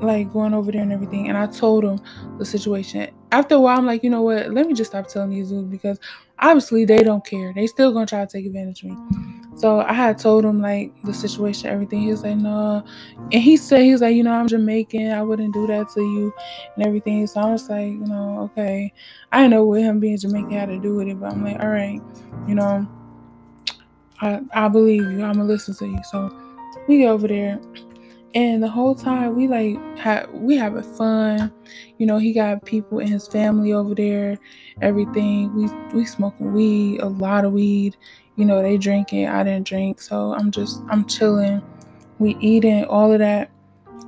like going over there and everything, and I told him the situation. After a while, I'm like, you know what? Let me just stop telling these dudes because obviously they don't care. They still gonna try to take advantage of me. So I had told him like the situation, everything. He was like, no, and he was like, I'm Jamaican. I wouldn't do that to you, and everything. So I was like, okay. I didn't know what him being Jamaican had to do with it, but I'm like, all right, you know, I believe you. I'm gonna listen to you. So we go over there. And the whole time we having fun, he got people in his family over there, everything. We smoking weed, a lot of weed. They drinking, I didn't drink, so I'm chilling. We eating all of that,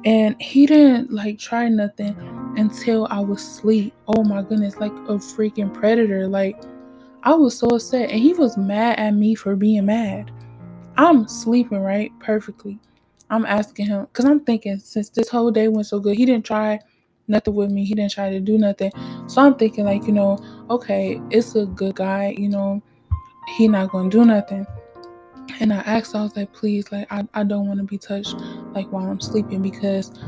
and he didn't like try nothing until I was asleep. Oh my goodness, like a freaking predator. Like I was so upset, and he was mad at me for being mad. I'm sleeping, right? Perfectly. I'm asking him, because I'm thinking, since this whole day went so good, he didn't try nothing with me. He didn't try to do nothing. So I'm thinking, like, okay, it's a good guy, he not going to do nothing. And I asked, I was like, please, like, I don't want to be touched, like, while I'm sleeping, because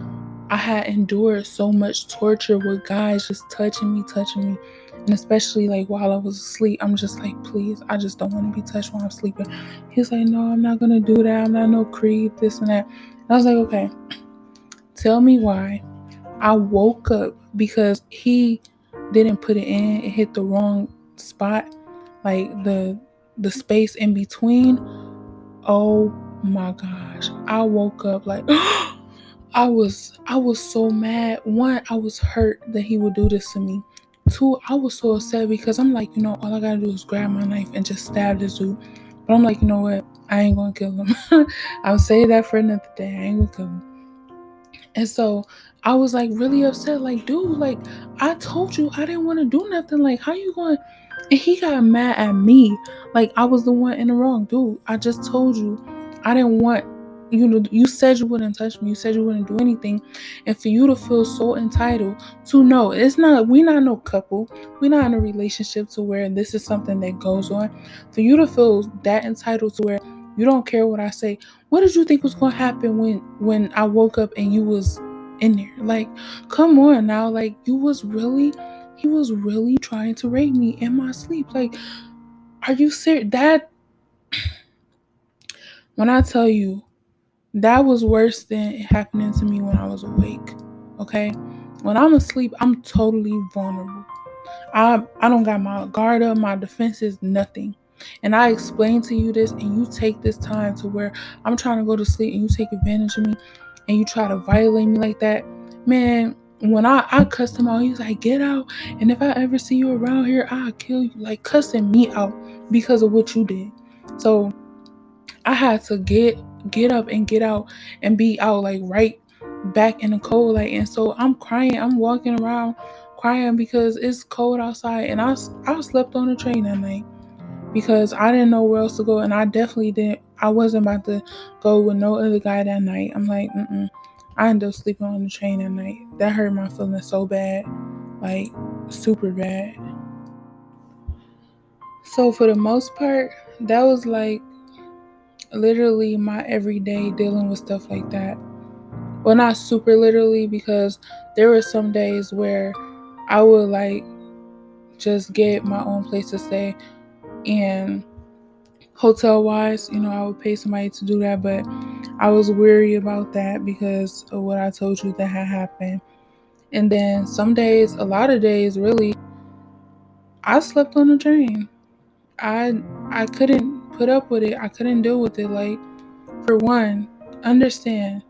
I had endured so much torture with guys just touching me. And especially like while I was asleep, I'm just like, please, I just don't want to be touched while I'm sleeping. He's like, no, I'm not going to do that. I'm not no creep, this and that. And I was like, okay, tell me why. I woke up because he didn't put it in. It hit the wrong spot, like the space in between. Oh my gosh. I woke up like I was so mad. One, I was hurt that he would do this to me. Two, I was so upset because I'm like, all I gotta do is grab my knife and just stab this dude. But I'm like, you know what? I ain't gonna kill him. I'll say that for another day. I ain't gonna kill him. And so I was like really upset. Like, dude, like I told you I didn't want to do nothing. Like, how you going? And he got mad at me. Like I was the one in the wrong, dude. I just told you I didn't want you said you wouldn't touch me, you said you wouldn't do anything, and for you to feel so entitled to know it's not, we're not no couple, we're not in a relationship to where this is something that goes on, for you to feel that entitled to where you don't care what I say. What did you think was going to happen when I woke up and you was in there? Like, come on now, like, he was really trying to rape me in my sleep. Like, are you serious? That, when I tell you, that was worse than it happening to me when I was awake. Okay? When I'm asleep, I'm totally vulnerable. I don't got my guard up, my defenses, nothing. And I explain to you this, and you take this time to where I'm trying to go to sleep and you take advantage of me and you try to violate me like that. Man, when I cussed him out, he was like, get out. And if I ever see you around here, I'll kill you. Like, cussing me out because of what you did. So I had to get up and get out and be out, like, right back in the cold. Like, and so I'm crying. I'm walking around crying because it's cold outside, and I slept on the train that night because I didn't know where else to go, and I definitely didn't. I wasn't about to go with no other guy that night. I'm like, mm-mm. I ended up sleeping on the train that night. That hurt my feelings so bad, like, super bad. So for the most part, that was like literally my everyday dealing with stuff like that. Well, not super literally, because there were some days where I would like just get my own place to stay, and hotel wise, I would pay somebody to do that, but I was weary about that because of what I told you that had happened. And then some days, a lot of days really, I slept on the train. I couldn't put up with it. I couldn't deal with it. Like, for one, understand,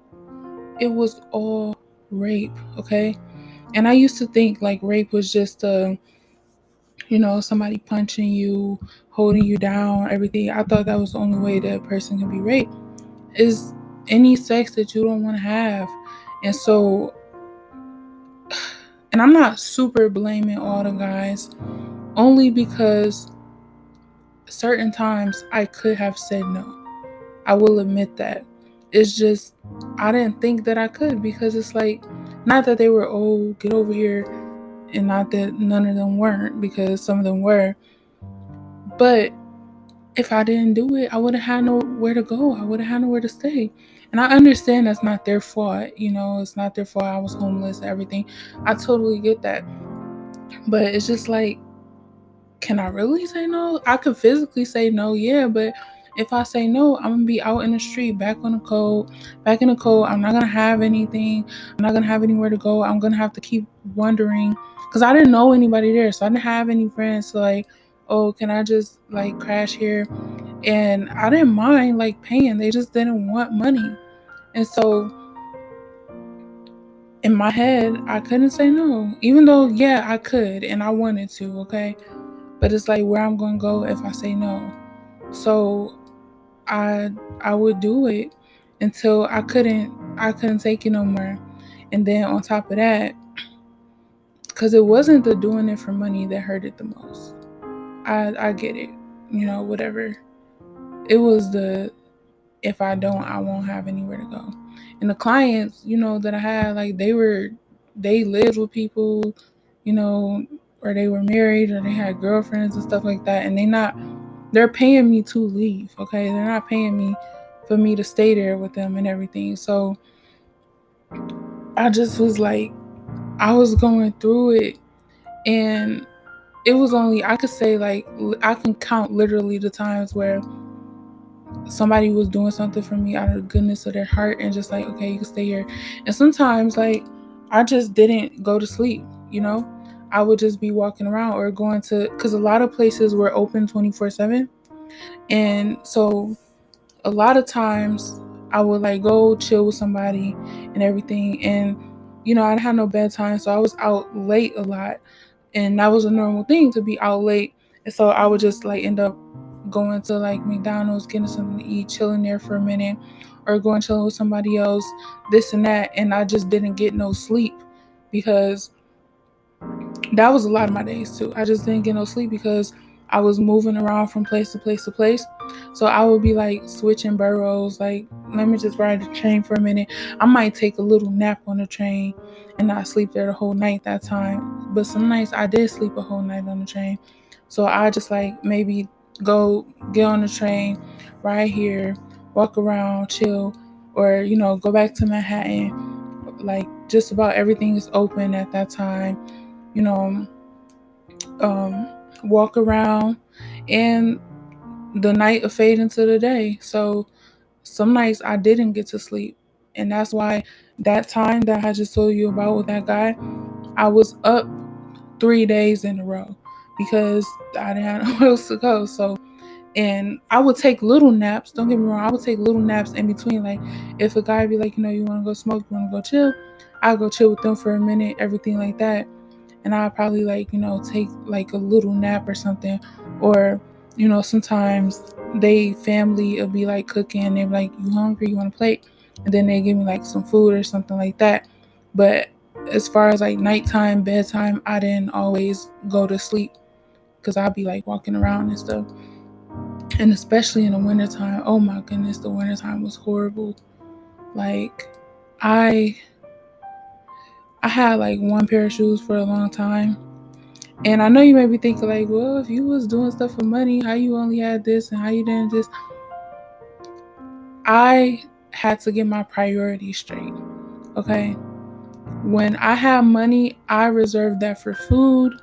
it was all rape, okay? And I used to think like rape was just somebody punching you, holding you down, everything. I thought that was the only way that a person can be raped, is any sex that you don't want to have. And so, and I'm not super blaming all the guys, only because certain times I could have said no. I will admit that. It's just, I didn't think that I could, because it's like, not that they were, oh, get over here, and not that none of them weren't, because some of them were. But if I didn't do it, I would have had nowhere to go. I would have had nowhere to stay. And I understand that's not their fault. It's not their fault. I was homeless, everything. I totally get that. But it's just like, can I really say no? I could physically say no, yeah, but if I say no, I'm gonna be out in the street, back in the cold. I'm not gonna have anything. I'm not gonna have anywhere to go. I'm gonna have to keep wondering, because I didn't know anybody there, so I didn't have any friends to like, oh, can I just like crash here? And I didn't mind like paying. They just didn't want money, and so in my head, I couldn't say no, even though yeah, I could and I wanted to. Okay, but it's like, where I'm gonna go if I say no? So I I would do it until I couldn't take it no more. And then on top of that, because it wasn't the doing it for money that hurt it the most. I get it, whatever. It was the, if I don't, I won't have anywhere to go. And the clients, that I had, like, they lived with people, you know, or they were married or they had girlfriends and stuff like that, and they're paying me to leave, okay? They're not paying me for me to stay there with them and everything. So I just was like, I was going through it, and it was only, I could say, like, I can count literally the times where somebody was doing something for me out of the goodness of their heart and just like, okay, you can stay here. And sometimes, like, I just didn't go to sleep, I would just be walking around or going to, because a lot of places were open 24/7. And so a lot of times I would like go chill with somebody and everything. And, I didn't have no bedtime. So I was out late a lot. And that was a normal thing, to be out late. And so I would just like end up going to like McDonald's, getting something to eat, chilling there for a minute, or going chilling with somebody else, this and that. And I just didn't get no sleep, because that was a lot of my days too. I just didn't get no sleep because I was moving around from place to place to place. So I would be like switching boroughs, like, let me just ride the train for a minute. I might take a little nap on the train and not sleep there the whole night that time. But some nights I did sleep a whole night on the train. So I just like maybe go get on the train right here, walk around, chill, or, go back to Manhattan. Like, just about everything is open at that time, you know, walk around, and the night will fade into the day. So some nights I didn't get to sleep. And that's why that time that I just told you about with that guy, I was up 3 days in a row because I didn't have nowhere else to go. So, and I would take little naps. Don't get me wrong. I would take little naps in between. Like, if a guy be like, you want to go smoke, you want to go chill, I'll go chill with them for a minute, everything like that. And I'll probably like, take like a little nap or something. Or, sometimes they family will be like cooking. They're like, you hungry? You want a plate? And then they give me like some food or something like that. But as far as like nighttime, bedtime, I didn't always go to sleep because I'd be like walking around and stuff. And especially in the wintertime, oh my goodness, the wintertime was horrible. Like, I had like one pair of shoes for a long time. And I know you may be thinking like, well, if you was doing stuff for money, how you only had this and how you didn't just... I had to get my priorities straight. Okay. When I have money, I reserve that for food,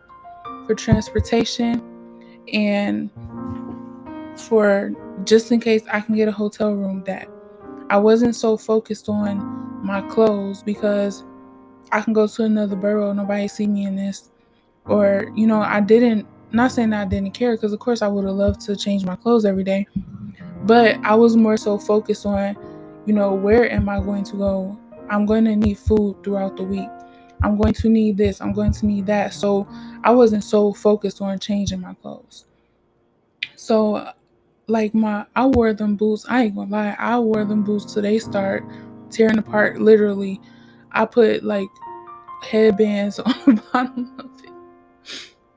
for transportation, and for just in case I can get a hotel room. That I wasn't so focused on my clothes because I can go to another borough, nobody see me in this. Or, I didn't, not saying that I didn't care, because of course I would have loved to change my clothes every day. But I was more so focused on, where am I going to go? I'm going to need food throughout the week. I'm going to need this. I'm going to need that. So I wasn't so focused on changing my clothes. So like I wore them boots. I ain't gonna lie. I wore them boots till they start tearing apart. Literally, I put like headbands on the bottom of it.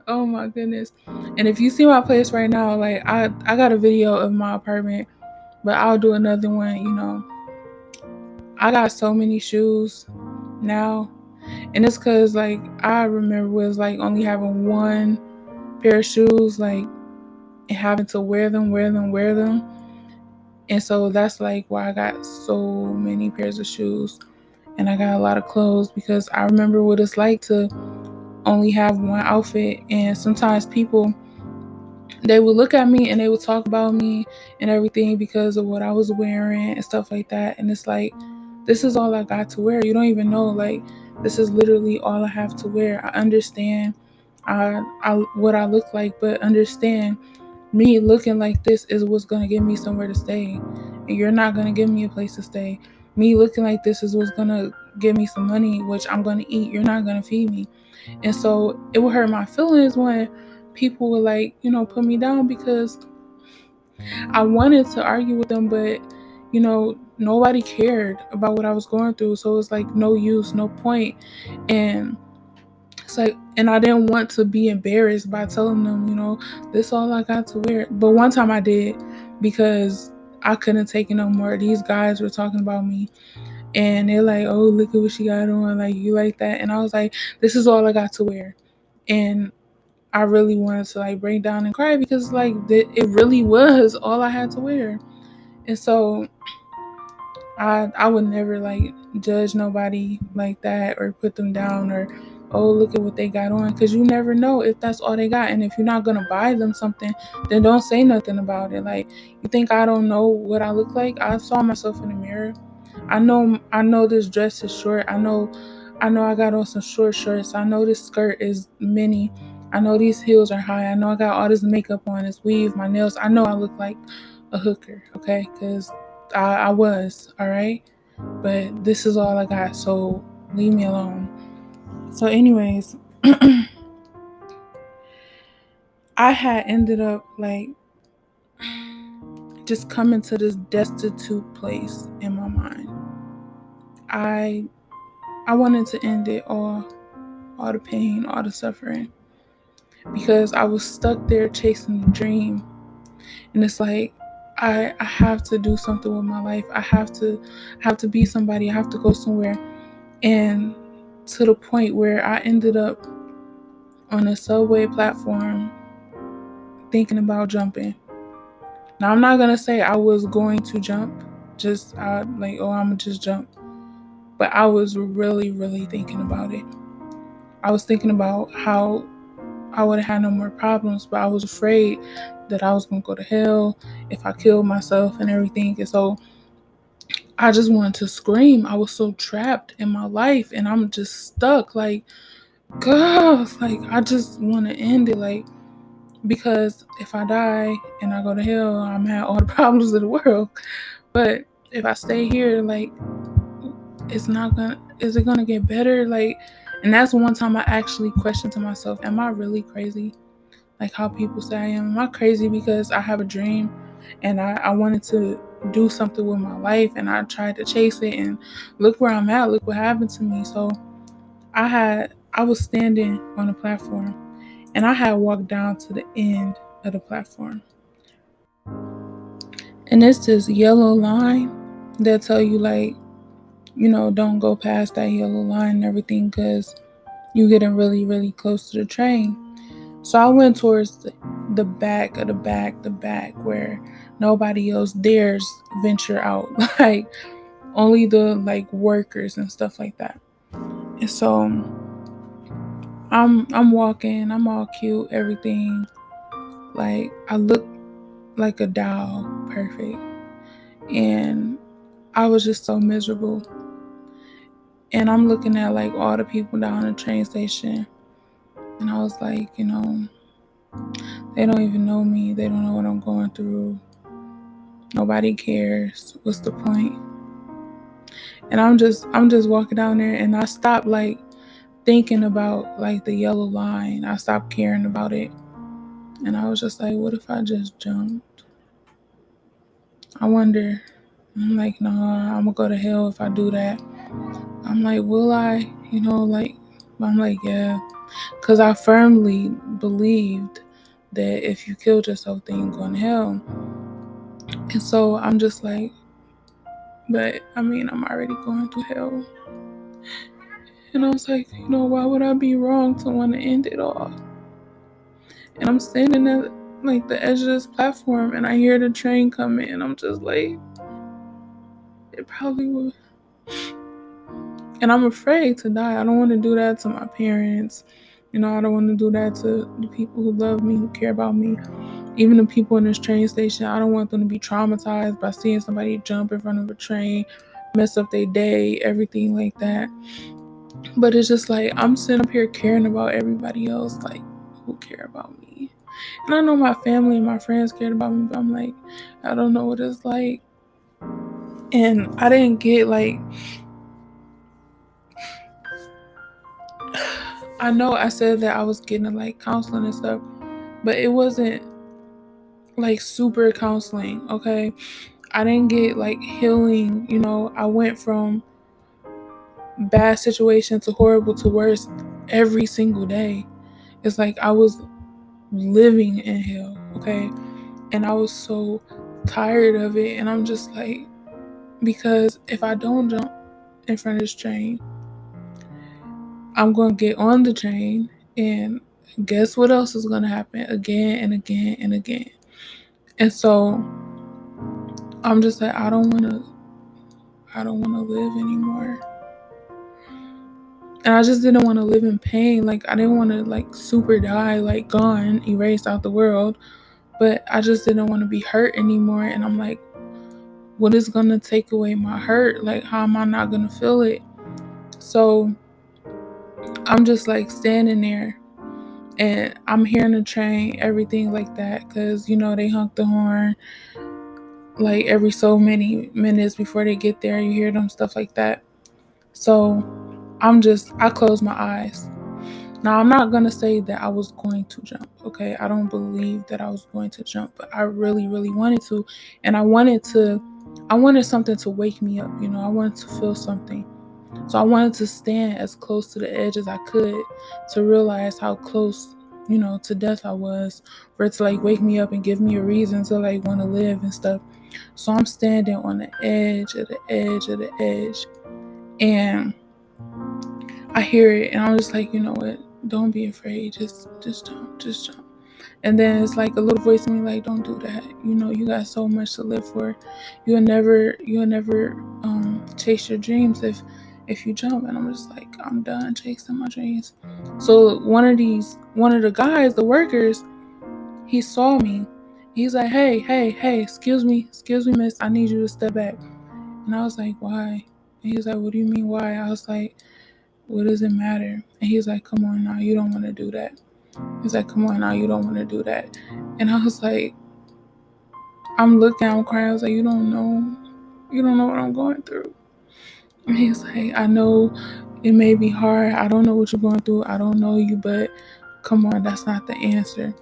Oh my goodness. And if you see my place right now, like I got a video of my apartment, but I'll do another one. I got so many shoes now. And it's cause like I remember was like only having one pair of shoes, like, and having to wear them. And so that's like why I got so many pairs of shoes and I got a lot of clothes, because I remember what it's like to only have one outfit. And sometimes people, they would look at me and they would talk about me and everything because of what I was wearing and stuff like that. And it's like, this is all I got to wear. You don't even know, like, this is literally all I have to wear. I understand what I look like, but understand, me looking like this is what's going to give me somewhere to stay. And you're not going to give me a place to stay. Me looking like this is what's going to give me some money, which I'm going to eat. You're not going to feed me. And so it would hurt my feelings when people would like, put me down, because I wanted to argue with them, but nobody cared about what I was going through. So it's like no use, no point. And it's like, and I didn't want to be embarrassed by telling them, this all I got to wear. But one time I did, because I couldn't take it no more. These guys were talking about me and they're like, oh, look at what she got on. Like, you like that? And I was like, this is all I got to wear. And I really wanted to like break down and cry, because like it really was all I had to wear. And so I would never like judge nobody like that or put them down, or, oh, look at what they got on, because you never know if that's all they got. And if you're not gonna buy them something, then don't say nothing about it. Like, you think I don't know what I look like? I saw myself in the mirror. I know this dress is short. I got on some short shorts. I know this skirt is mini. I know these heels are high. I know I got all this makeup on, this weave, my nails. I know I look like a hooker, okay? Because I was, all right? But this is all I got, so leave me alone. So anyways, I had ended up like just coming to this destitute place in my mind. I wanted to end it all the pain, all the suffering. because I was stuck there chasing the dream. And it's like I have to do something with my life. I have to be somebody. I have to go somewhere. And to the point where I ended up on a subway platform thinking about jumping. Now I'm not gonna say I was going to jump, just I'm gonna just jump. But I was really, really thinking about it. I was thinking about how I would have had no more problems, but I was afraid that I was gonna go to hell if I killed myself and everything. And so I just wanted to scream. I was so trapped in my life and I'm just stuck. Like, God, like I just want to end it. Like, because if I die and I go to hell, I'm gonna have all the problems of the world. But if I stay here, like, is it gonna get better? Like, and that's one time I actually questioned to myself, am I really crazy? Like how people say I am. Am I crazy because I have a dream and I wanted to do something with my life and I tried to chase it, and look where I'm at, look what happened to me. So I was standing on a platform and I had walked down to the end of the platform. And it's this yellow line that tell you like, don't go past that yellow line and everything because you getting really, really close to the train. So I went towards the back of the back where nobody else dares venture out, like only the like workers and stuff like that. And so I'm walking, I'm all cute, everything. Like I look like a doll, perfect. And I was just so miserable. And I'm looking at like all the people down the train station. And I was like, they don't even know me. They don't know what I'm going through. Nobody cares. What's the point? And I'm just walking down there and I stopped like thinking about like the yellow line. I stopped caring about it. And I was just like, what if I just jumped? I wonder. I'm like, nah, I'm gonna go to hell if I do that. I'm like, will I? I'm like, yeah. Because I firmly believed that if you killed yourself, then you're going to hell. And so I'm just like, but I mean, I'm already going to hell. And I was like, why would I be wrong to want to end it all? And I'm standing at like the edge of this platform and I hear the train coming and I'm just like, it probably would. And I'm afraid to die. I don't want to do that to my parents. I don't want to do that to the people who love me, who care about me. Even the people in this train station, I don't want them to be traumatized by seeing somebody jump in front of a train, mess up their day, everything like that. But it's just like I'm sitting up here caring about everybody else, like who care about me. And I know my family and my friends cared about me, but I'm like, I don't know what it's like. And I didn't get like, I know I said that I was getting like counseling and stuff, but it wasn't like super counseling, okay? I didn't get like healing, I went from bad situation to horrible to worse every single day. It's like I was living in hell, okay? And I was so tired of it. And I'm just like, because if I don't jump in front of this train, I'm going to get on the train and guess what else is going to happen again and again and again. And so I'm just like, I don't want to live anymore. And I just didn't want to live in pain. Like I didn't want to like super die, like gone, erased out the world. But I just didn't want to be hurt anymore. And I'm like, what is going to take away my hurt? Like, how am I not going to feel it? So I'm just like standing there and I'm hearing the train, everything like that. Because, they honk the horn like every so many minutes before they get there. You hear them, stuff like that. So I close my eyes. Now, I'm not going to say that I was going to jump, okay? I don't believe that I was going to jump, but I really, really wanted to. And I wanted something to wake me up, I wanted to feel something. So I wanted to stand as close to the edge as I could to realize how close to death I was, for it to like wake me up and give me a reason to like want to live and stuff. So I'm standing on the edge of the edge of the edge, and I hear it, and I'm just like, you know what? Don't be afraid. Just jump. And then it's like a little voice in me like, don't do that. You got so much to live for. You'll never chase your dreams if you jump. And I'm just like, I'm done chasing my dreams. So one of the guys, the workers, he saw me. He's like, hey, excuse me, miss, I need you to step back. And I was like, why? And he's like, what do you mean why? I was like, what does it matter? And he's like, come on now, you don't want to do that. He's like, come on now, you don't want to do that. And I was like, I'm crying. I was like, you don't know what I'm going through. And he's like, I know it may be hard. I don't know what you're going through. I don't know you, but come on, that's not the answer.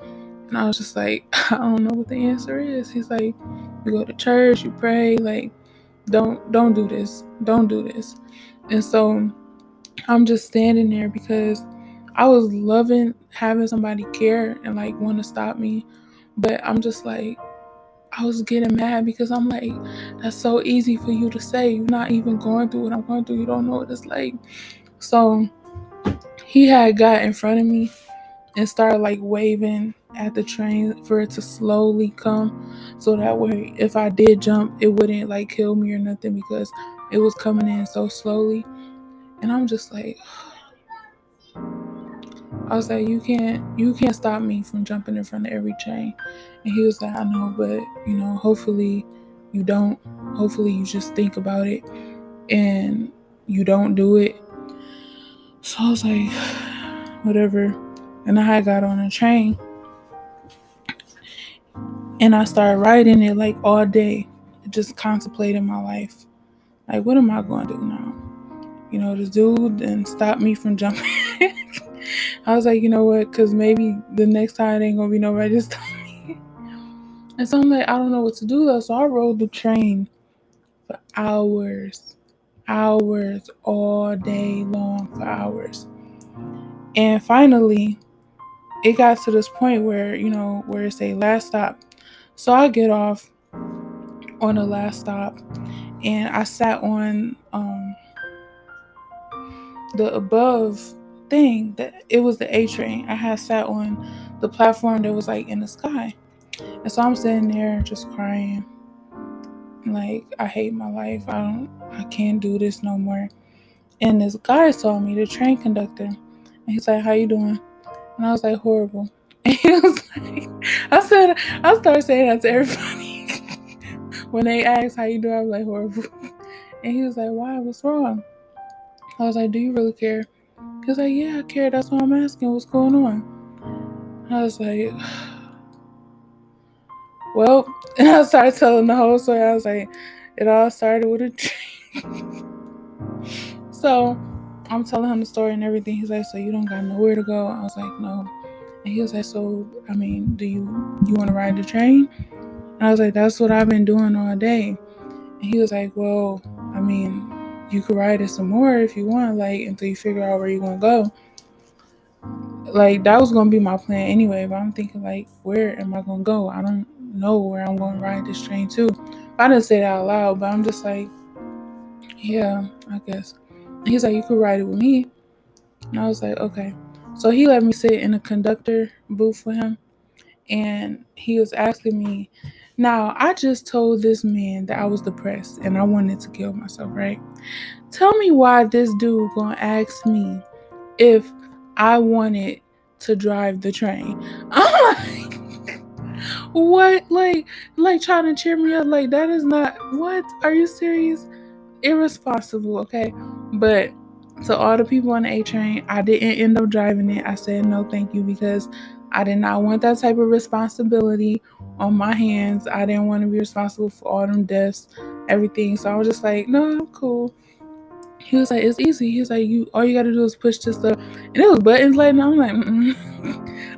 And I was just like, I don't know what the answer is. He's like, you go to church, you pray, like, don't do this. Don't do this. And so I'm just standing there because I was loving having somebody care and like want to stop me. But I'm just like, I was getting mad because I'm like, that's so easy for you to say. You're not even going through what I'm going through. You don't know what it's like. So he had got in front of me and started like waving at the train for it to slowly come, so that way if I did jump, it wouldn't like kill me or nothing, because it was coming in so slowly. And I'm just like, I was like, you can't stop me from jumping in front of every train. And he was like, I know, but hopefully you don't. Hopefully you just think about it and you don't do it. So I was like, whatever. And I got on a train and I started riding it like all day, just contemplating my life. Like, what am I going to do now? This dude and stop me from jumping. I was like, you know what? Because maybe the next time it ain't going to be nobody to stop me. And so I'm like, I don't know what to do though. So I rode the train for hours, all day long for hours. And finally, it got to this point where, where it say last stop. So I get off on the last stop and I sat on the above thing, that it was the A train. I had sat on the platform that was like in the sky. And so I'm sitting there just crying. Like, I hate my life. I can't do this no more. And this guy saw me, the train conductor, and he's like, how you doing? And I was like, horrible. And he was like, I started saying that to everybody. When they asked how you doing, I was like, horrible. And he was like, why? What's wrong? I was like, do you really care? He was like, yeah, I care. That's why I'm asking what's going on. I was like, well, and I started telling the whole story. I was like, it all started with a dream. So I'm telling him the story and everything. He's like, so you don't got nowhere to go? I was like, no. And he was like, so, I mean, do you want to ride the train? And I was like, that's what I've been doing all day. And he was like, well, I mean, you could ride it some more if you want, like, until you figure out where you're going to go. Like, that was going to be my plan anyway. But I'm thinking, like, where am I going to go? I don't know where I'm going to ride this train to. I didn't say that out loud, but I'm just like, yeah, I guess. And he's like, you could ride it with me. And I was like, okay. So he let me sit in a conductor booth with him. And he was asking me, now, I just told this man that I was depressed and I wanted to kill myself, right? Tell me why this dude gonna ask me if I wanted to drive the train. I'm like, what? Like trying to cheer me up? Like, that is not, what? Are you serious? Irresponsible, okay? But to all the people on the A train, I didn't end up driving it. I said no thank you, because I did not want that type of responsibility on my hands. I didn't want to be responsible for all them deaths, everything. So I was just like, no, I'm cool. He was like, it's easy. He was like, all you gotta do is push this stuff. And it was buttons like, I'm like,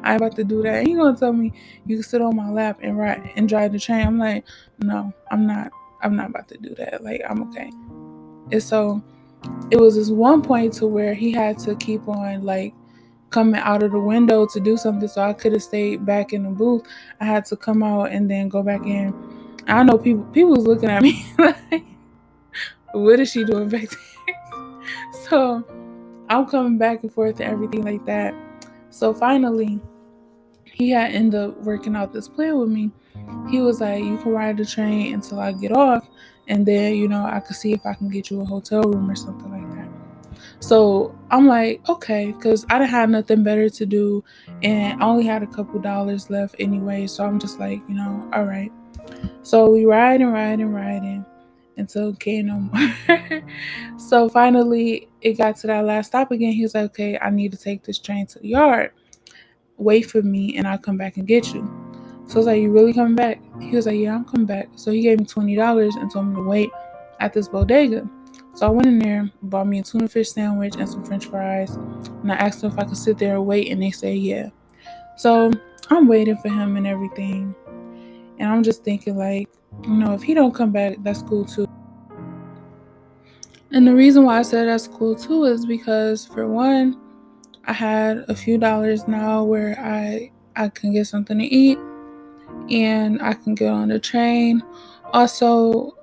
I ain't about to do that. And he gonna tell me you can sit on my lap and ride and drive the train. I'm like, no, I'm not about to do that. Like, I'm okay. And so it was this one point to where he had to keep on like coming out of the window to do something, so I could have stayed back in the booth. I had to come out and then go back in. I know people was looking at me like, what is she doing back there? So I'm coming back and forth and everything like that. So finally, he had ended up working out this plan with me. He was like, you can ride the train until I get off, and then, I could see if I can get you a hotel room or something like that. So I'm like, okay, because I didn't have nothing better to do, and I only had a couple dollars left anyway. So I'm just like, all right. So we riding until it came no more. So finally, it got to that last stop again. He was like, okay, I need to take this train to the yard. Wait for me, and I'll come back and get you. So I was like, you really coming back? He was like, yeah, I'm coming back. So he gave me $20 and told me to wait at this bodega. So I went in there, bought me a tuna fish sandwich and some french fries. And I asked them if I could sit there and wait, and they said, yeah. So I'm waiting for him and everything. And I'm just thinking, like, if he don't come back, that's cool too. And the reason why I said that's cool too is because, for one, I had a few dollars now where I can get something to eat and I can get on the train. Also,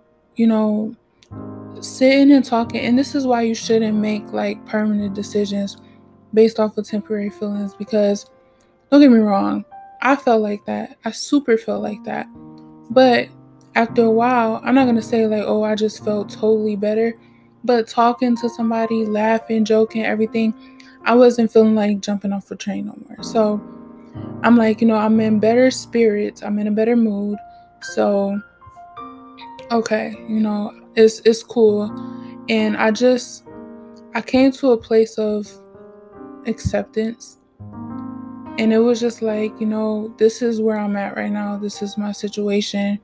sitting and talking, and this is why you shouldn't make like permanent decisions based off of temporary feelings, because don't get me wrong, I felt like that. I super felt like that. But after a while, I'm not going to say like, oh, I just felt totally better, but talking to somebody, laughing, joking, everything, I wasn't feeling like jumping off a train no more. So I'm like, I'm in better spirits. I'm in a better mood. So, okay, it's cool. And I came to a place of acceptance. And it was just like, this is where I'm at right now. This is my situation.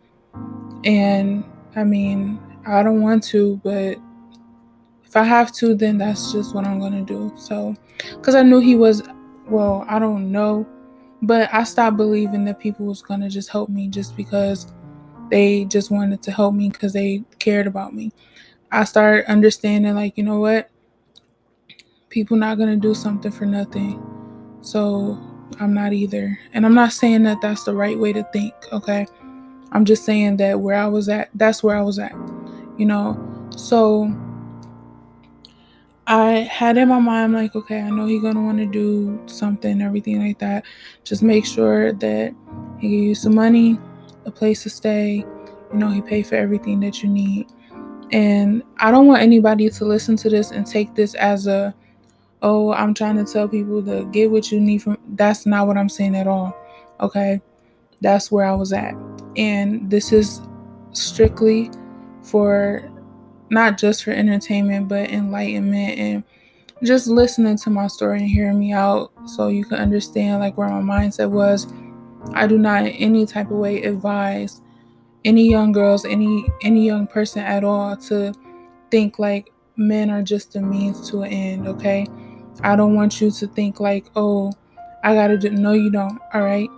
And I mean, I don't want to, but if I have to, then that's just what I'm going to do. So, because I knew I don't know, but I stopped believing that people was going to just help me just because they just wanted to help me because they cared about me. I started understanding, like, you know what? People not going to do something for nothing. So I'm not either. And I'm not saying that that's the right way to think, okay? I'm just saying that where I was at, that's where I was at, So I had in my mind, like, okay, I know he's going to want to do something, everything like that. Just make sure that he give you some money, a place to stay, he pay for everything that you need. And I don't want anybody to listen to this and take this as I'm trying to tell people to get what you need from. That's not what I'm saying at all. Okay. That's where I was at. And this is strictly for not just for entertainment, but enlightenment and just listening to my story and hearing me out so you can understand like where my mindset was. I do not in any type of way advise any young girls, any young person at all to think like men are just a means to an end, okay? I don't want you to think like, oh, I gotta do. No, you don't. All right.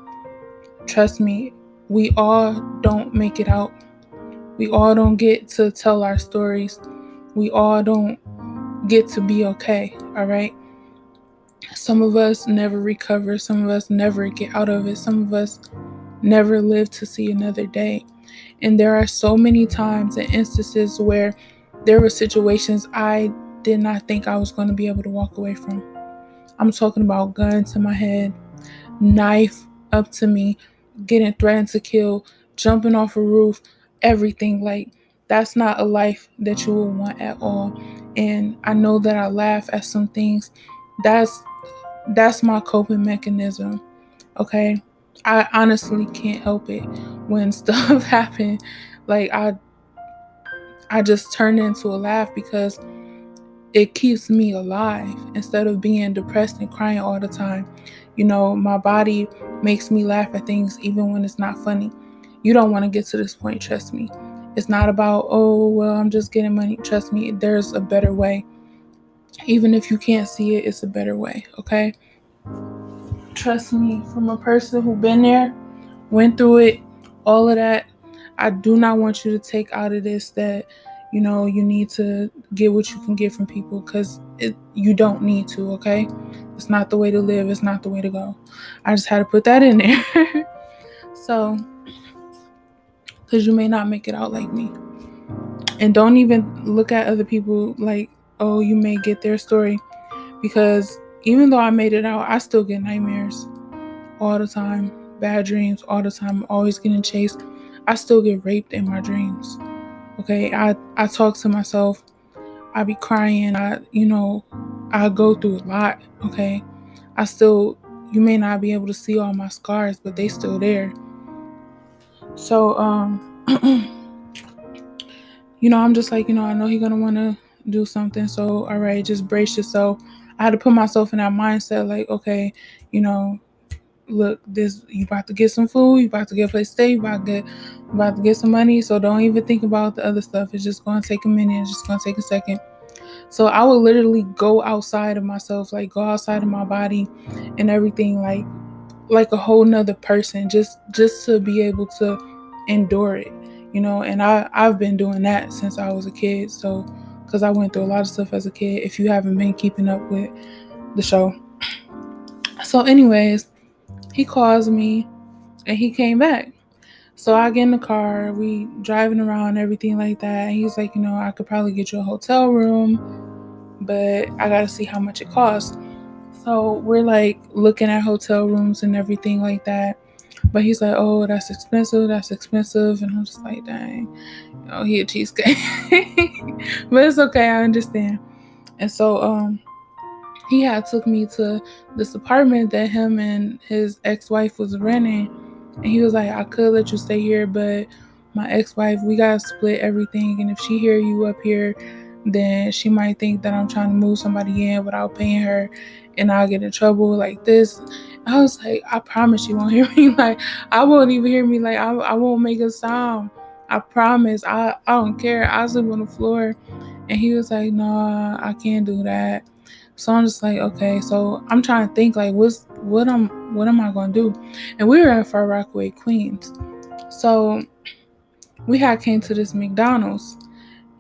Trust me, we all don't make it out. We all don't get to tell our stories. We all don't get to be okay. All right. Some of us never recover. Some of us never get out of it. Some of us never live to see another day. And there are so many times and instances where there were situations I did not think I was going to be able to walk away from. I'm talking about gun to my head, knife up to me, getting threatened to kill, jumping off a roof, everything. Like, that's not a life that you will want at all. And I know that I laugh at some things. That's my coping mechanism. Okay. I honestly can't help it when stuff happen. Like, I just turn into a laugh because it keeps me alive instead of being depressed and crying all the time. My body makes me laugh at things even when it's not funny. You don't want to get to this point, trust me. It's not about, oh, well, I'm just getting money. Trust me, there's a better way. Even if you can't see it, it's a better way, okay? Trust me, from a person who been there, went through it, all of that, I do not want you to take out of this that, you need to get what you can get from people, because you don't need to, okay? It's not the way to live. It's not the way to go. I just had to put that in there. So, because you may not make it out like me. And don't even look at other people like, oh, you may get their story. Because even though I made it out, I still get nightmares all the time, bad dreams all the time, always getting chased. I still get raped in my dreams. Okay, I talk to myself. I be crying. I go through a lot. Okay, you may not be able to see all my scars, but they still there. So, I'm just like, I know he gonna want to do something. So, all right, just brace yourself. I had to put myself in that mindset, like, okay, you know, look, you about to get some food, you about to get a place to stay, you about to get some money. So don't even think about the other stuff. It's just gonna take a minute. It's just gonna take a second. So I would literally go outside of myself, like go outside of my body and everything, like a whole nother person, just to be able to endure it, and I've been doing that since I was a kid. So because I went through a lot of stuff as a kid, if you haven't been keeping up with the show. So anyways, he calls me and he came back. So I get in the car, we driving around, everything like that. He's like, I could probably get you a hotel room, but I gotta see how much it costs. So we're like looking at hotel rooms and everything like that. But he's like, oh, that's expensive, that's expensive. And I'm just like, dang, he a cheesecake. But it's okay, I understand. And so he had took me to this apartment that him and his ex-wife was renting. And he was like, I could let you stay here, but my ex-wife, we gotta split everything. And if she hear you up here, then she might think that I'm trying to move somebody in without paying her, and I'll get in trouble like this. I was like, I promise you won't hear me. Like, I won't even hear me. Like, I won't make a sound. I promise. I don't care. I sleep on the floor. And he was like, nah, I can't do that. So I'm just like, okay. So I'm trying to think like, what am I gonna do? And we were in Far Rockaway, Queens. So we had came to this McDonald's,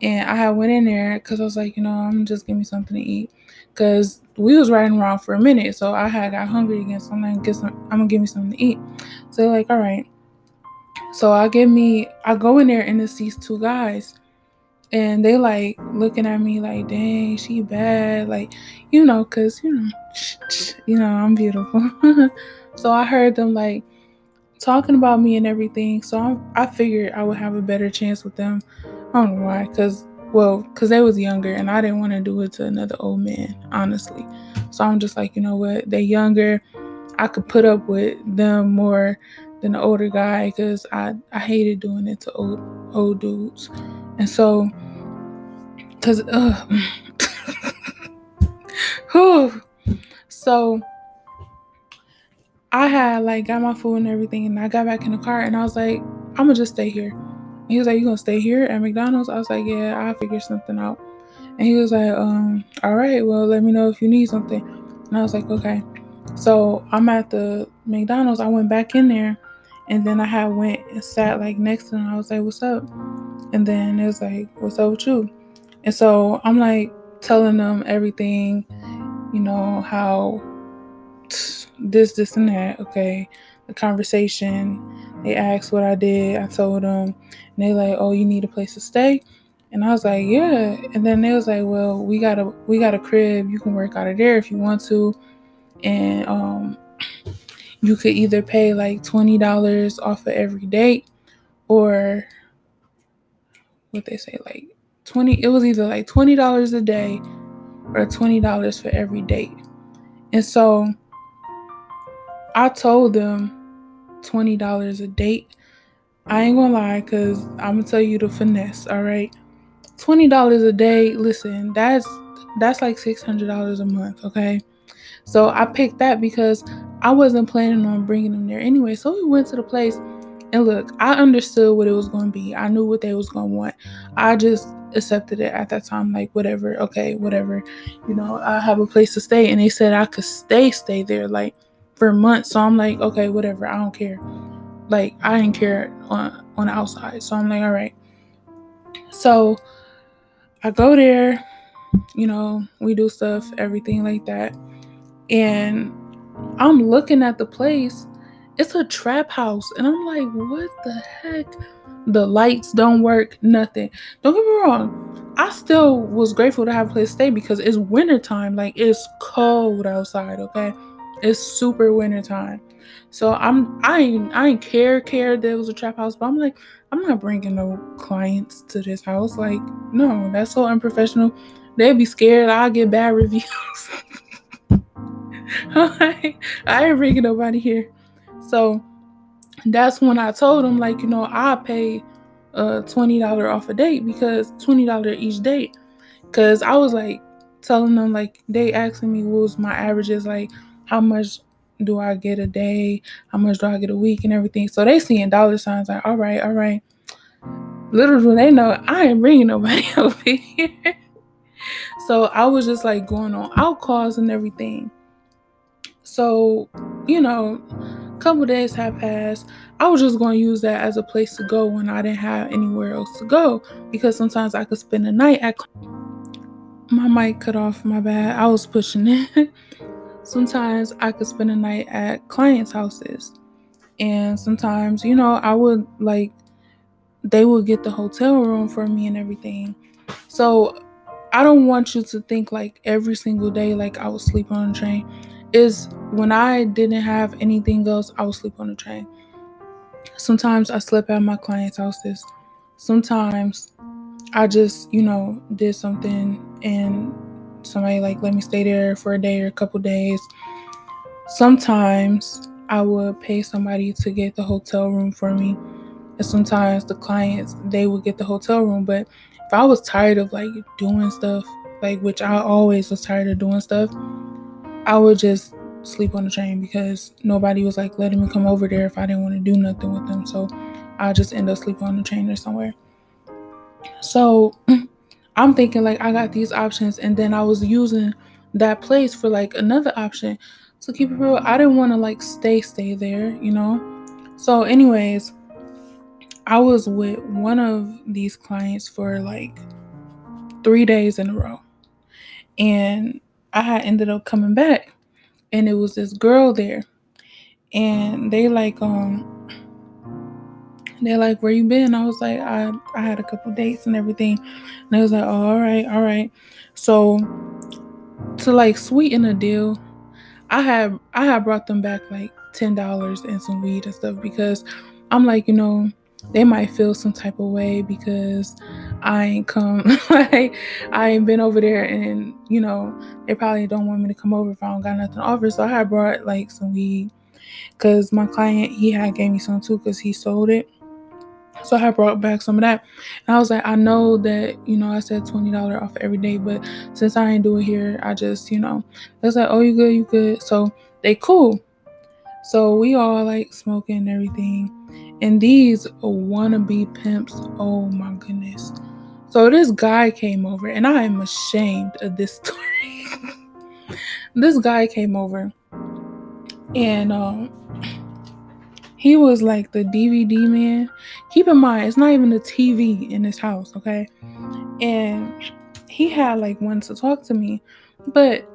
and I had went in there because I was like, I'm gonna just give me something to eat, because we was riding around for a minute. So I had got hungry again. So I'm gonna give me something to eat. So they're like, all right. So I go in there and it sees two guys. And they like looking at me like, dang, she bad. Like, cause I'm beautiful. So I heard them like talking about me and everything. So I figured I would have a better chance with them. I don't know why, cause they was younger and I didn't want to do it to another old man, honestly. So I'm just like, you know what? They're younger. I could put up with them more than the older guy, because I hated doing it to old dudes. And so, cause so I had like got my food and everything, and I got back in the car and I was like, I'm gonna just stay here. And he was like, you gonna stay here at McDonald's? I was like, yeah, I'll figure something out. And he was like, all right, well, let me know if you need something. And I was like, okay. So I'm at the McDonald's. I went back in there, and then I had went and sat like next to him. I was like, what's up? And then it was like, what's up with you? And so I'm like telling them everything, how this and that. Okay, the conversation. They asked what I did. I told them, and they like, oh, you need a place to stay. And I was like, yeah. And then they was like, well, we got a crib. You can work out of there if you want to, and you could either pay like $20 off of every date, or what they say, like 20. It was either like $20 a day or $20 for every date. And so I told them $20 a date. I ain't gonna lie, cause I'm gonna tell you the finesse. All right, $20 a day. Listen, that's like $600 a month. Okay, so I picked that because I wasn't planning on bringing them there anyway. So we went to the place, and look, I understood what it was gonna be. I knew what they was gonna want. I just accepted it at that time, like whatever. Okay, whatever. I have a place to stay, and they said I could stay there like for months. So I'm like, okay, whatever. I don't care. Like, I didn't care on the outside. So I'm like, all right. So I go there, we do stuff, everything like that. And I'm looking at the place. It's a trap house. And I'm like, what the heck? The lights don't work, nothing. Don't get me wrong. I still was grateful to have a place to stay because it's wintertime. Like, it's cold outside, okay? It's super wintertime. So I ain't care there was a trap house, but I'm like, I'm not bringing no clients to this house. Like, no, that's so unprofessional. They'd be scared I'll get bad reviews. I ain't bringing nobody here. So that's when I told them, like, I'll pay $20 off a date, because $20 each date. Because I was like telling them, like, they asking me what was my averages, like how much do I get a day, how much do I get a week, and everything. So they seeing dollar signs, like, all right, all right. Little do they know I ain't bringing nobody over here. So I was just like going on out calls and everything. So, a couple days had passed. I was just going to use that as a place to go when I didn't have anywhere else to go, because sometimes I could spend the night at. My mic cut off, my bad. I was pushing it. Sometimes I could spend the night at clients' houses. And sometimes, I would like, they would get the hotel room for me and everything. So I don't want you to think like every single day, like I would sleep on the train. Is when I didn't have anything else, I would sleep on the train. Sometimes I slept at my clients' houses. Sometimes I just, did something and somebody like let me stay there for a day or a couple days. Sometimes I would pay somebody to get the hotel room for me. And sometimes the clients, they would get the hotel room. But if I was tired of like doing stuff, like, which I always was tired of doing stuff, I would just sleep on the train, because nobody was like letting me come over there if I didn't want to do nothing with them. So I just end up sleeping on the train or somewhere. So I'm thinking like I got these options, and then I was using that place for like another option. To keep it real, I didn't want to like stay there. So anyways, I was with one of these clients for like 3 days in a row. And I had ended up coming back, and it was this girl there. And they're like, where you been? I was like, I had a couple dates and everything. And they was like, oh, all right, all right. So to like sweeten the deal, I had brought them back like $10 and some weed and stuff, because I'm like, they might feel some type of way because I ain't come like I ain't been over there, and they probably don't want me to come over if I don't got nothing to offer. So I had brought like some weed, because my client, he had gave me some too, because he sold it. So I brought back some of that. And I was like, I know that, I said $20 off every day, but since I ain't do it here, I just, they was like, oh, you good, you good. So they cool. So we all like smoking and everything. And these wannabe pimps, oh my goodness. So this guy came over, and I am ashamed of this story. This guy came over, and he was like the DVD man. Keep in mind, it's not even a TV in this house, okay? And he had like wanted to talk to me, but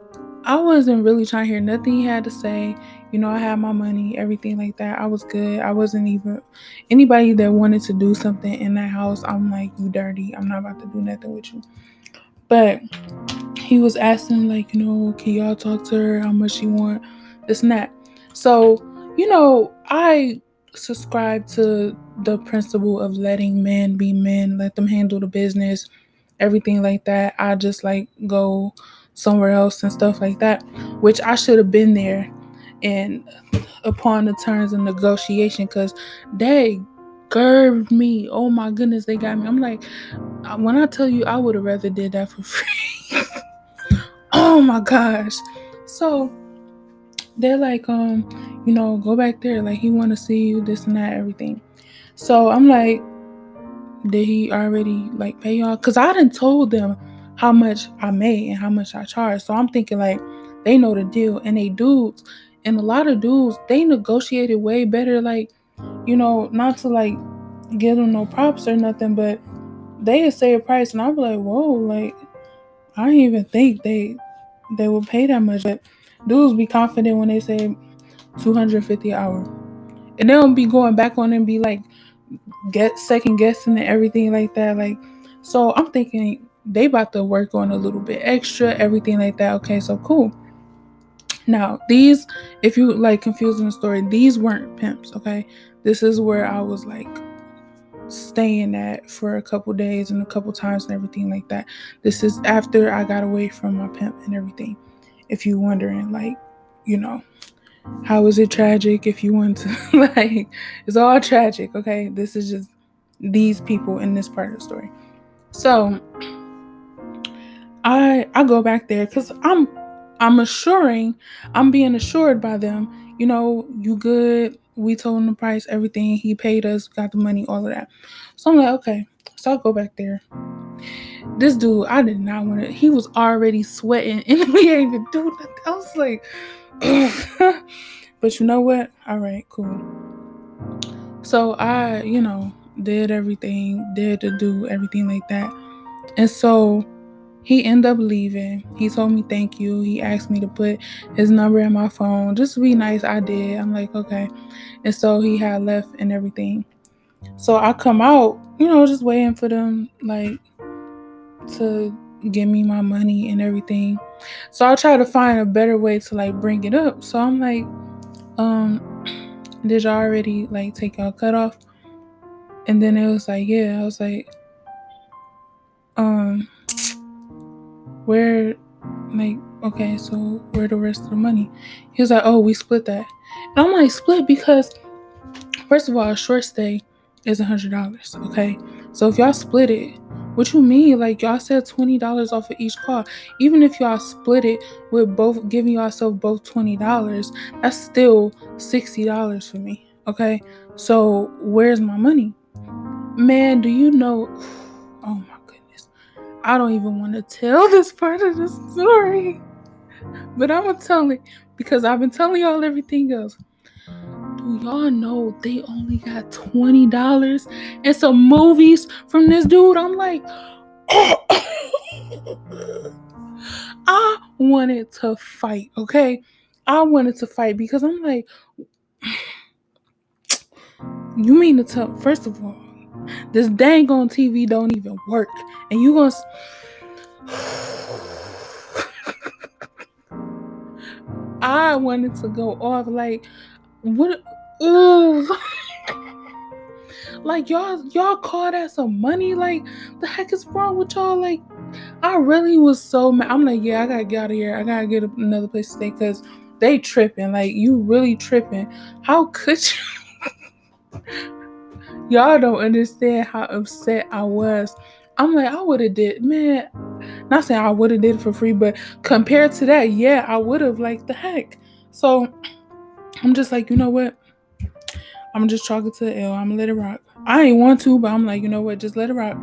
I wasn't really trying to hear nothing he had to say. I had my money, everything like that. I was good. I wasn't even anybody that wanted to do something in that house. I'm like, you dirty. I'm not about to do nothing with you. But he was asking like, can y'all talk to her? How much she want? This and that. So, I subscribe to the principle of letting men be men, let them handle the business, everything like that. I just like go somewhere else and stuff like that, which I should have been there and upon the terms of negotiation, because they curved me. Oh my goodness, they got me. I'm like, when I tell you, I would have rather did that for free. Oh my gosh. So they're like, go back there. Like, he want to see you, this and that, everything. So I'm like, did he already like pay y'all? Because I done told them how much I made and how much I charged. So I'm thinking like they know the deal, and they dudes. And a lot of dudes, they negotiated way better. Like, not to like give them no props or nothing, but they would say a price, and I'd be like, whoa, like I didn't even think they would pay that much. But Dudes be confident when they say 250 an hour. And they don't be going back on and be like get second guessing and everything like that. Like, so I'm thinking they about to work on a little bit extra, everything like that. Okay, so cool. Now, these, if you like confusing the story, these weren't pimps, okay? This is where I was like staying at for a couple days and a couple times and everything like that. This is after I got away from my pimp and everything. If you wondering, like, you know, how is it tragic if you want to like it's all tragic, okay? This is just these people in this part of the story. So I go back there because I'm being assured by them, you good. We told him the price, everything. He paid us, got the money, all of that. So I'm like, okay. So I go back there. This dude, I did not want to. He was already sweating and we ain't even do nothing. I was like, but you know what? All right, cool. So I, did everything, did to do everything like that. And so he ended up leaving. He told me thank you. He asked me to put his number in my phone. Just to be nice, I did. I'm like, okay. And so he had left and everything. So I come out, just waiting for them like to give me my money and everything. So I try to find a better way to like bring it up. So I'm like, did y'all already like take y'all cut off? And then it was like, yeah. I was like, where, like, okay, so where the rest of the money? He was like, oh, we split that. And I'm like, split because first of all, a short stay is $100, okay? So if y'all split it, what you mean? Like y'all said $20 off of each call. Even if y'all split it with both giving yourself both $20, that's still $60 for me. Okay. So where's my money? Man, do you know? Oh my goodness. I don't even want to tell this part of the story. But I'm gonna tell it because I've been telling y'all everything else. Do y'all know they only got $20 and some movies from this dude? I'm like, I wanted to fight, okay? I wanted to fight because I'm like, you mean to tell, first of all, this dang on TV don't even work. And you gonna. I wanted to go off like, what? Ooh. Like y'all call that some money? Like the heck is wrong with y'all? Like I really was so mad. I'm like, yeah, I gotta get out of here. I gotta get another place to stay because they tripping. Like you really tripping. How could you? Y'all don't understand how upset I was. I'm like, I would have did, man. Not saying I would have did it for free, but compared to that, yeah, I would have. Like the heck. So I'm just like, you know what? I'm just chalk it to the L. I'm gonna let it rock. I ain't want to, but I'm like, you know what? Just let it rock.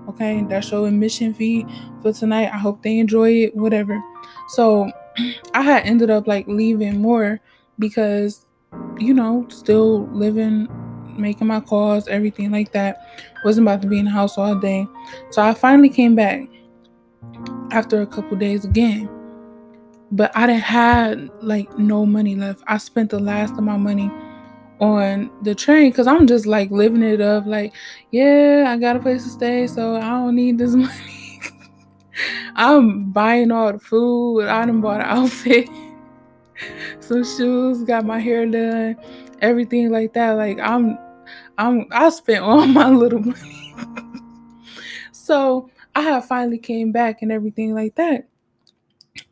Okay, that's your admission fee for tonight. I hope they enjoy it, whatever. So I had ended up like leaving more because, still living, making my calls, everything like that. Wasn't about to be in the house all day. So I finally came back after a couple days again. But I didn't have like no money left. I spent the last of my money on the train because I'm just like living it up. Like, yeah, I got a place to stay, so I don't need this money. I'm buying all the food. I done bought an outfit, some shoes, got my hair done, everything like that. Like I spent all my little money. So I had finally came back and everything like that.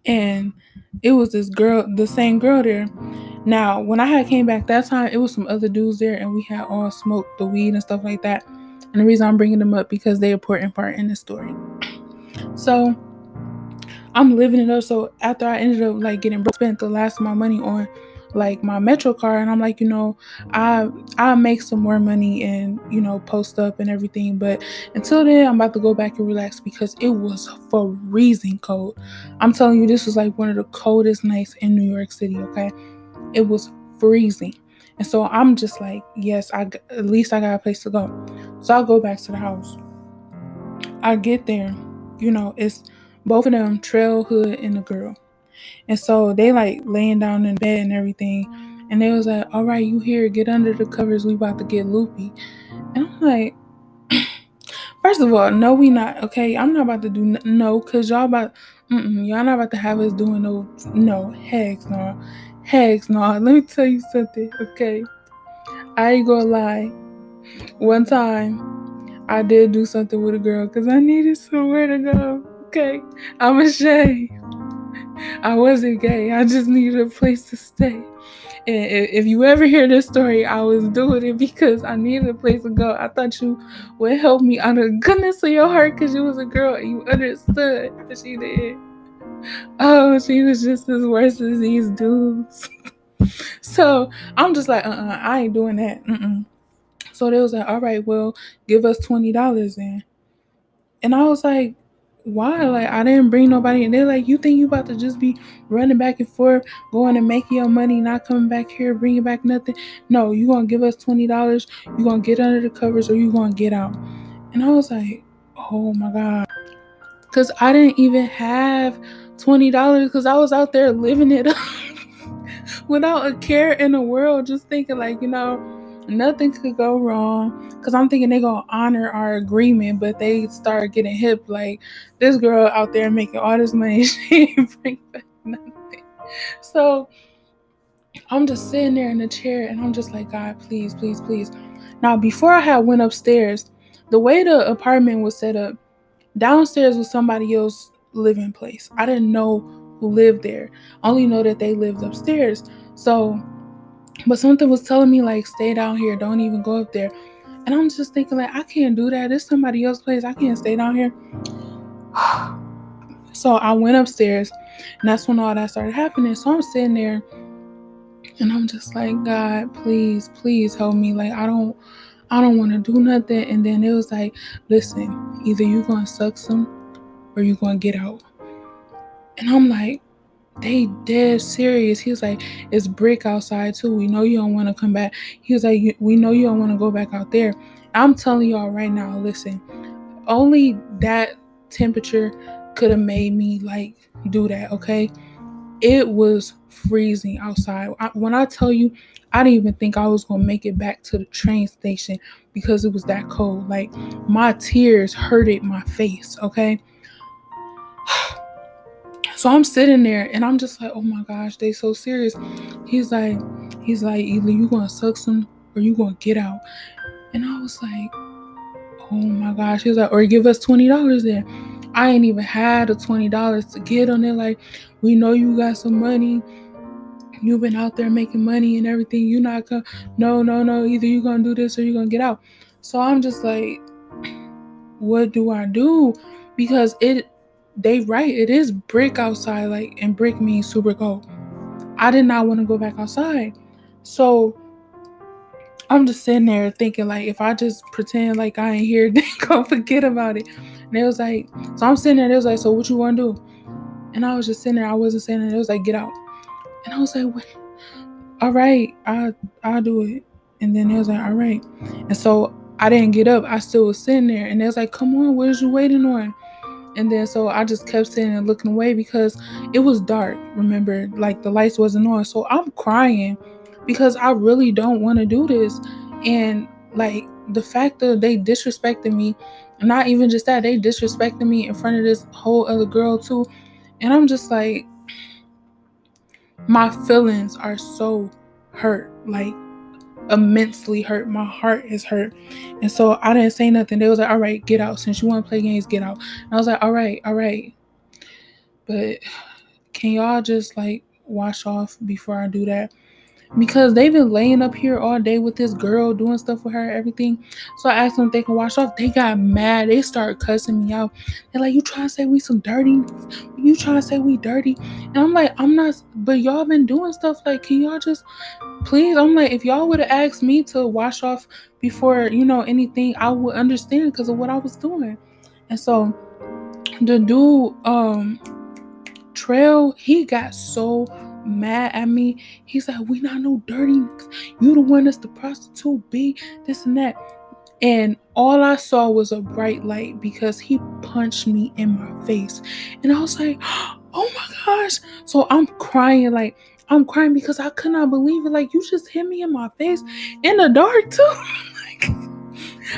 And it was this girl, the same girl there. Now, when I had came back that time, it was some other dudes there, and we had all smoked the weed and stuff like that. And the reason I'm bringing them up because they're important part in the story. So I'm living it up. So after I ended up like getting spent the last of my money on like my Metro card, and I'm like, I make some more money and post up and everything. But until then, I'm about to go back and relax because it was freezing cold. I'm telling you, this was like one of the coldest nights in New York City. Okay, it was freezing. And so I'm just like, yes, at least I got a place to go. So I'll go back to the house. I get there, it's both of them, Trail, Hood, and the girl. And so they like laying down in bed and everything. And they was like, all right, you here, get under the covers. We about to get loopy. And I'm like, first of all, no, we not. Okay, I'm not about to do no, cause y'all y'all not about to have us doing no, hex, no, hex, no. Let me tell you something, okay? I ain't gonna lie. One time, I did do something with a girl because I needed somewhere to go. Okay, I'm ashamed. I wasn't gay. I just needed a place to stay. And if you ever hear this story, I was doing it because I needed a place to go. I thought you would help me out of the goodness of your heart because you was a girl and you understood, but she did. Oh, she was just as worse as these dudes. So I'm just like, I ain't doing that. So they was like, all right, well, give us $20 then. And I was like, why? Like, I didn't bring nobody. And they're like, you think you about to just be running back and forth, going and making your money, not coming back here, bringing back nothing? No, you going to give us $20. You going to get under the covers or you going to get out. And I was like, oh my God. Because I didn't even have $20 because I was out there living it up without a care in the world, just thinking like, nothing could go wrong. Cause I'm thinking they gonna honor our agreement, but they start getting hip. Like this girl out there making all this money, she ain't bring back nothing. So I'm just sitting there in the chair, and I'm just like, God, please, please, please. Now, before I had went upstairs, the way the apartment was set up, downstairs was somebody else's living place. I didn't know who lived there. I only know that they lived upstairs. So but something was telling me like, stay down here, don't even go up there. And I'm just thinking like, I can't do that. It's somebody else's place. I can't stay down here. So I went upstairs, and that's when all that started happening. So I'm sitting there, and I'm just like, God, please, please help me. Like I don't want to do nothing. And then it was like, listen, either you gonna suck some or you gonna get out. And I'm like, they dead serious. He was like, it's brick outside too. We know you don't want to come back. He was like, we know you don't want to go back out there. I'm telling y'all right now, listen, only that temperature could have made me like do that, okay? It was freezing outside. When I tell you, I didn't even think I was going to make it back to the train station because it was that cold. Like my tears hurted my face, okay? So I'm sitting there and I'm just like, oh my gosh, they so serious. He's like, either you gonna suck some or you gonna get out. And I was like, oh my gosh. He was like, or give us $20 there. I ain't even had the $20 to get on there. Like, we know you got some money. You've been out there making money and everything. You not gonna no. Either you gonna do this or you gonna get out. So I'm just like, what do I do? Because they right, it is brick outside, like, and brick means super cold. I did not want to go back outside. So I'm just sitting there thinking like, if I just pretend like I ain't here, they gonna forget about it. And it was like, so I'm sitting there, they was like, so what you want to do? And I was just sitting there, I wasn't saying it. It was like, get out. And I was like, what? All right, I'll do it. And then it was like, all right. And so I didn't get up. I still was sitting there. And they was like, come on, what is you waiting on? And then so I just kept sitting and looking away because it was dark. Remember, like the lights wasn't on. So I'm crying because I really don't want to do this. And like the fact that they disrespected me, not even just that, they disrespected me in front of this whole other girl too. And I'm just like, my feelings are so hurt, like immensely hurt. My heart is hurt. And so I didn't say nothing. They was like, all right, get out. Since you want to play games, get out. And I was like, all right. But can y'all just like wash off before I do that? Because they've been laying up here all day with this girl, doing stuff with her, everything. So I asked them if they can wash off. They got mad. They started cussing me out. They're like, you trying to say we some dirty? You trying to say we dirty? And I'm like, I'm not, but y'all been doing stuff. Like, can y'all just please? I'm like, if y'all would have asked me to wash off before, anything, I would understand because of what I was doing. And so the dude, Trail, he got so mad at me. He's like, we not no dirty niggas. You the one that's the prostitute, B, this and that. And all I saw was a bright light because he punched me in my face. And I was like, oh my gosh. So I'm crying, like, I'm crying because I could not believe it. Like, you just hit me in my face in the dark too. Like,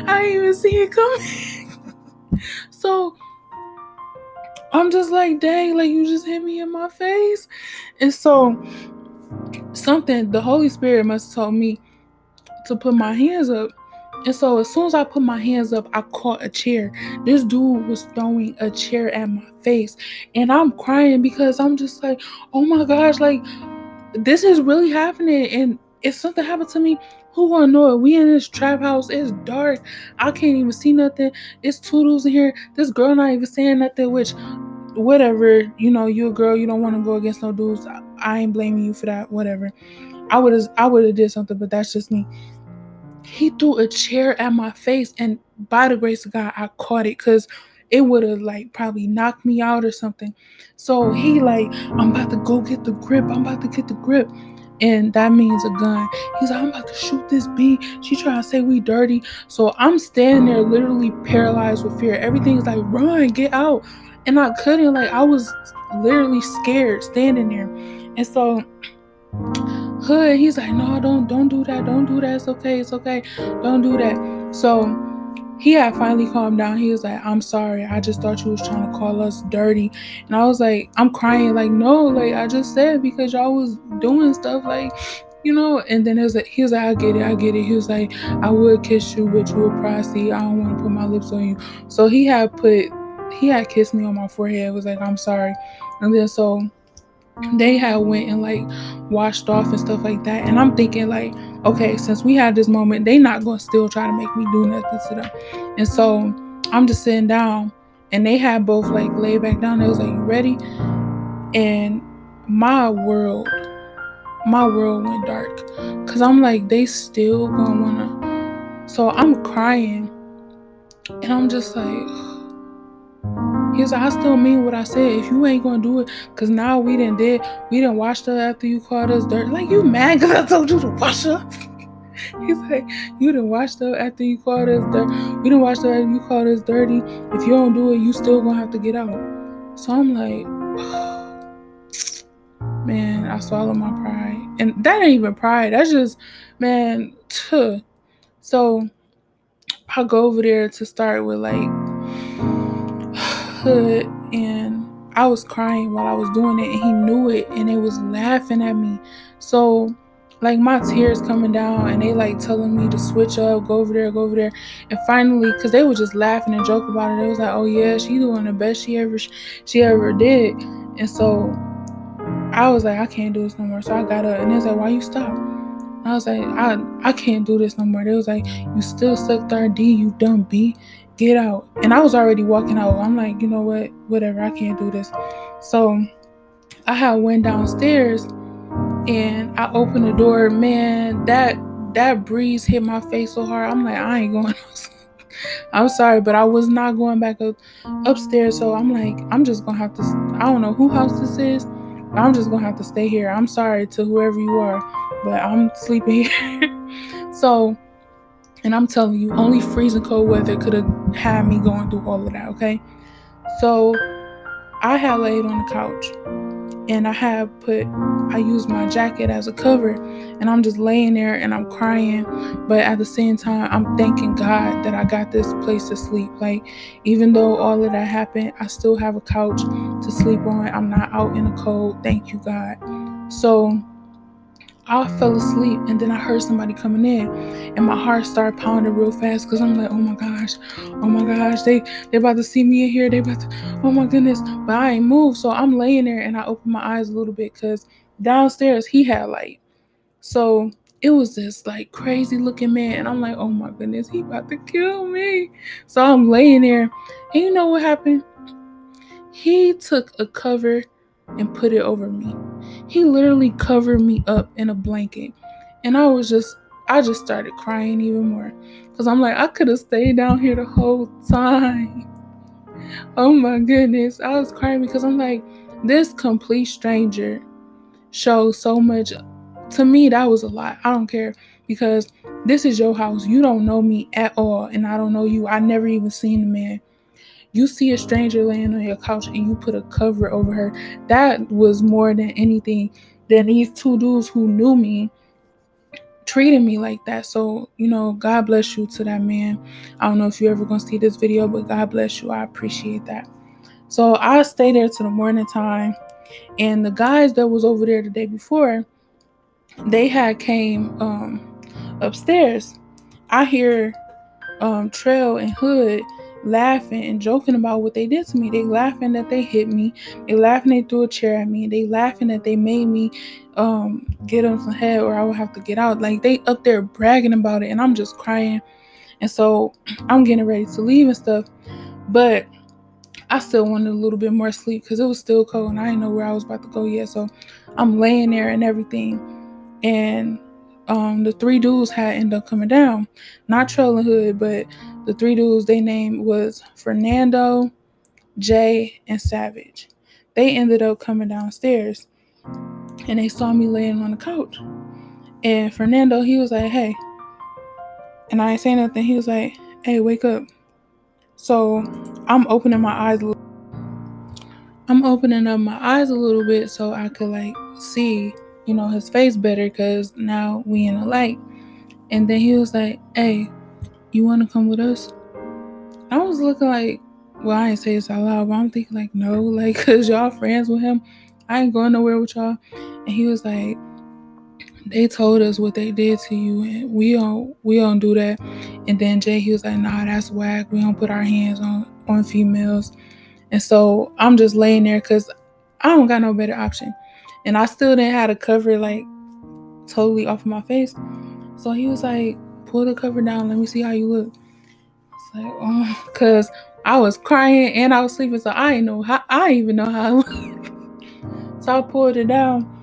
I didn't even see it coming. So I'm just like, dang, like, you just hit me in my face. And so the Holy Spirit must have told me to put my hands up. And so as soon as I put my hands up, I caught a chair. This dude was throwing a chair at my face. And I'm crying because I'm just like, oh my gosh, like, this is really happening. And if something happened to me, who gonna know it? We in this trap house. It's dark. I can't even see nothing. It's two dudes in here. This girl not even saying nothing, which whatever, you a girl, you don't want to go against no dudes. I ain't blaming you for that. Whatever. I would have did something, but that's just me. He threw a chair at my face, and by the grace of God, I caught it because it would have like probably knocked me out or something. So he like, I'm about to go get the grip. I'm about to get the grip. And that means a gun. He's like, I'm about to shoot this bee. She trying to say we dirty. So I'm standing there literally paralyzed with fear. Everything's like, run, get out. And I couldn't, like, I was literally scared standing there. And so Hood, he's like, no, don't do that. Don't do that. It's okay. It's okay. Don't do that. So he had finally calmed down. He was like, I'm sorry. I just thought you was trying to call us dirty. And I was like, I'm crying, like, no, like, I just said because y'all was doing stuff like, and then he was like, I get it, I get it. He was like, I would kiss you, but you would probably see I don't want to put my lips on you. So he had kissed me on my forehead. It was like, I'm sorry. And then so they had went and like washed off and stuff like that. And I'm thinking like, okay, since we had this moment, they not gonna still try to make me do nothing to them. And so I'm just sitting down, and they had both like laid back down. They was like, you ready? And my world went dark, because I'm like, they still gonna wanna. So I'm crying, and I'm just like, he was like, I still mean what I said. If you ain't gonna do it, cause now we didn't wash up after you called us dirt. Like, you mad cause I told you to wash up? He's like, you didn't wash up after you called us dirt. We didn't wash up after you called us dirty. If you don't do it, you still gonna have to get out. So I'm like, man, I swallowed my pride. And that ain't even pride. That's just, man, So I go over there to start with like Hood, and I was crying while I was doing it, and he knew it, and they was laughing at me. So like my tears coming down, and they like telling me to switch up, go over there. And finally, because they were just laughing and joke about it, they was like, oh yeah, she doing the best she ever did. And so I was like, I can't do this no more. So I got up, and they was like, why you stop? I was like, I can't do this no more. They was like, you still sucked our D, you dumb B. Get out. And I was already walking out. I'm like, you know what? Whatever, I can't do this. So I had went downstairs, and I opened the door. Man, that breeze hit my face so hard. I'm like, I ain't going. I'm sorry, but I was not going back upstairs. So I'm like, I'm just gonna have to. I don't know who house this is, but I'm just gonna have to stay here. I'm sorry to whoever you are, but I'm sleeping here. So, and I'm telling you, only freezing cold weather could have had me going through all of that. Okay, so I had laid on the couch, and I used my jacket as a cover, and I'm just laying there and I'm crying, but at the same time I'm thanking God that I got this place to sleep. Like, even though all of that happened, I still have a couch to sleep on. I'm not out in the cold. Thank you, God. So I fell asleep, and then I heard somebody coming in, and my heart started pounding real fast because I'm like, oh my gosh, they about to see me in here. They about to, oh my goodness. But I ain't moved, so I'm laying there, and I opened my eyes a little bit because downstairs he had light. So it was this like crazy looking man, and I'm like, oh my goodness, he about to kill me. So I'm laying there, and you know what happened? He took a cover and put it over me. He literally covered me up in a blanket. And I just started crying even more. Because I'm like, I could have stayed down here the whole time. Oh my goodness. I was crying because I'm like, this complete stranger shows so much. To me, that was a lot. I don't care, because this is your house. You don't know me at all, and I don't know you. I never even seen the man. you see a stranger laying on your couch and you put a cover over her. That was more than anything than these two dudes who knew me treating me like that. So, God bless you to that man. I don't know if you're ever gonna see this video, but God bless you. I appreciate that. So I stayed there till the morning time, and the guys that was over there the day before, they had came upstairs. I hear Trail and Hood laughing and joking about what they did to me. They laughing that they hit me. They laughing they threw a chair at me. They laughing that they made me get them some head or I would have to get out. Like, they up there bragging about it, and I'm just crying. And so I'm getting ready to leave and stuff, but I still wanted a little bit more sleep because it was still cold and I didn't know where I was about to go yet. So I'm laying there and everything, and the three dudes had ended up coming down, not Trailing Hood, but the three dudes. Their name was Fernando, Jay, and Savage. They ended up coming downstairs, and they saw me laying on the couch. And Fernando, he was like, "Hey," and I ain't saying nothing. He was like, "Hey, wake up." So I'm opening my eyes. I'm opening up my eyes a little bit so I could like see, his face better because now we in the light. And then he was like, "Hey, you want to come with us?" I was looking like, well, I ain't say this out loud, but I'm thinking like, no, like, cause y'all friends with him. I ain't going nowhere with y'all. And he was like, "They told us what they did to you, and we don't do that." And then Jay, he was like, "Nah, that's whack. We don't put our hands on females." And so I'm just laying there because I don't got no better option. And I still didn't have the cover like totally off of my face. So he was like, "Pull the cover down. Let me see how you look." It's like, oh, because I was crying and I was sleeping. So I didn't even know how I looked. So I pulled it down.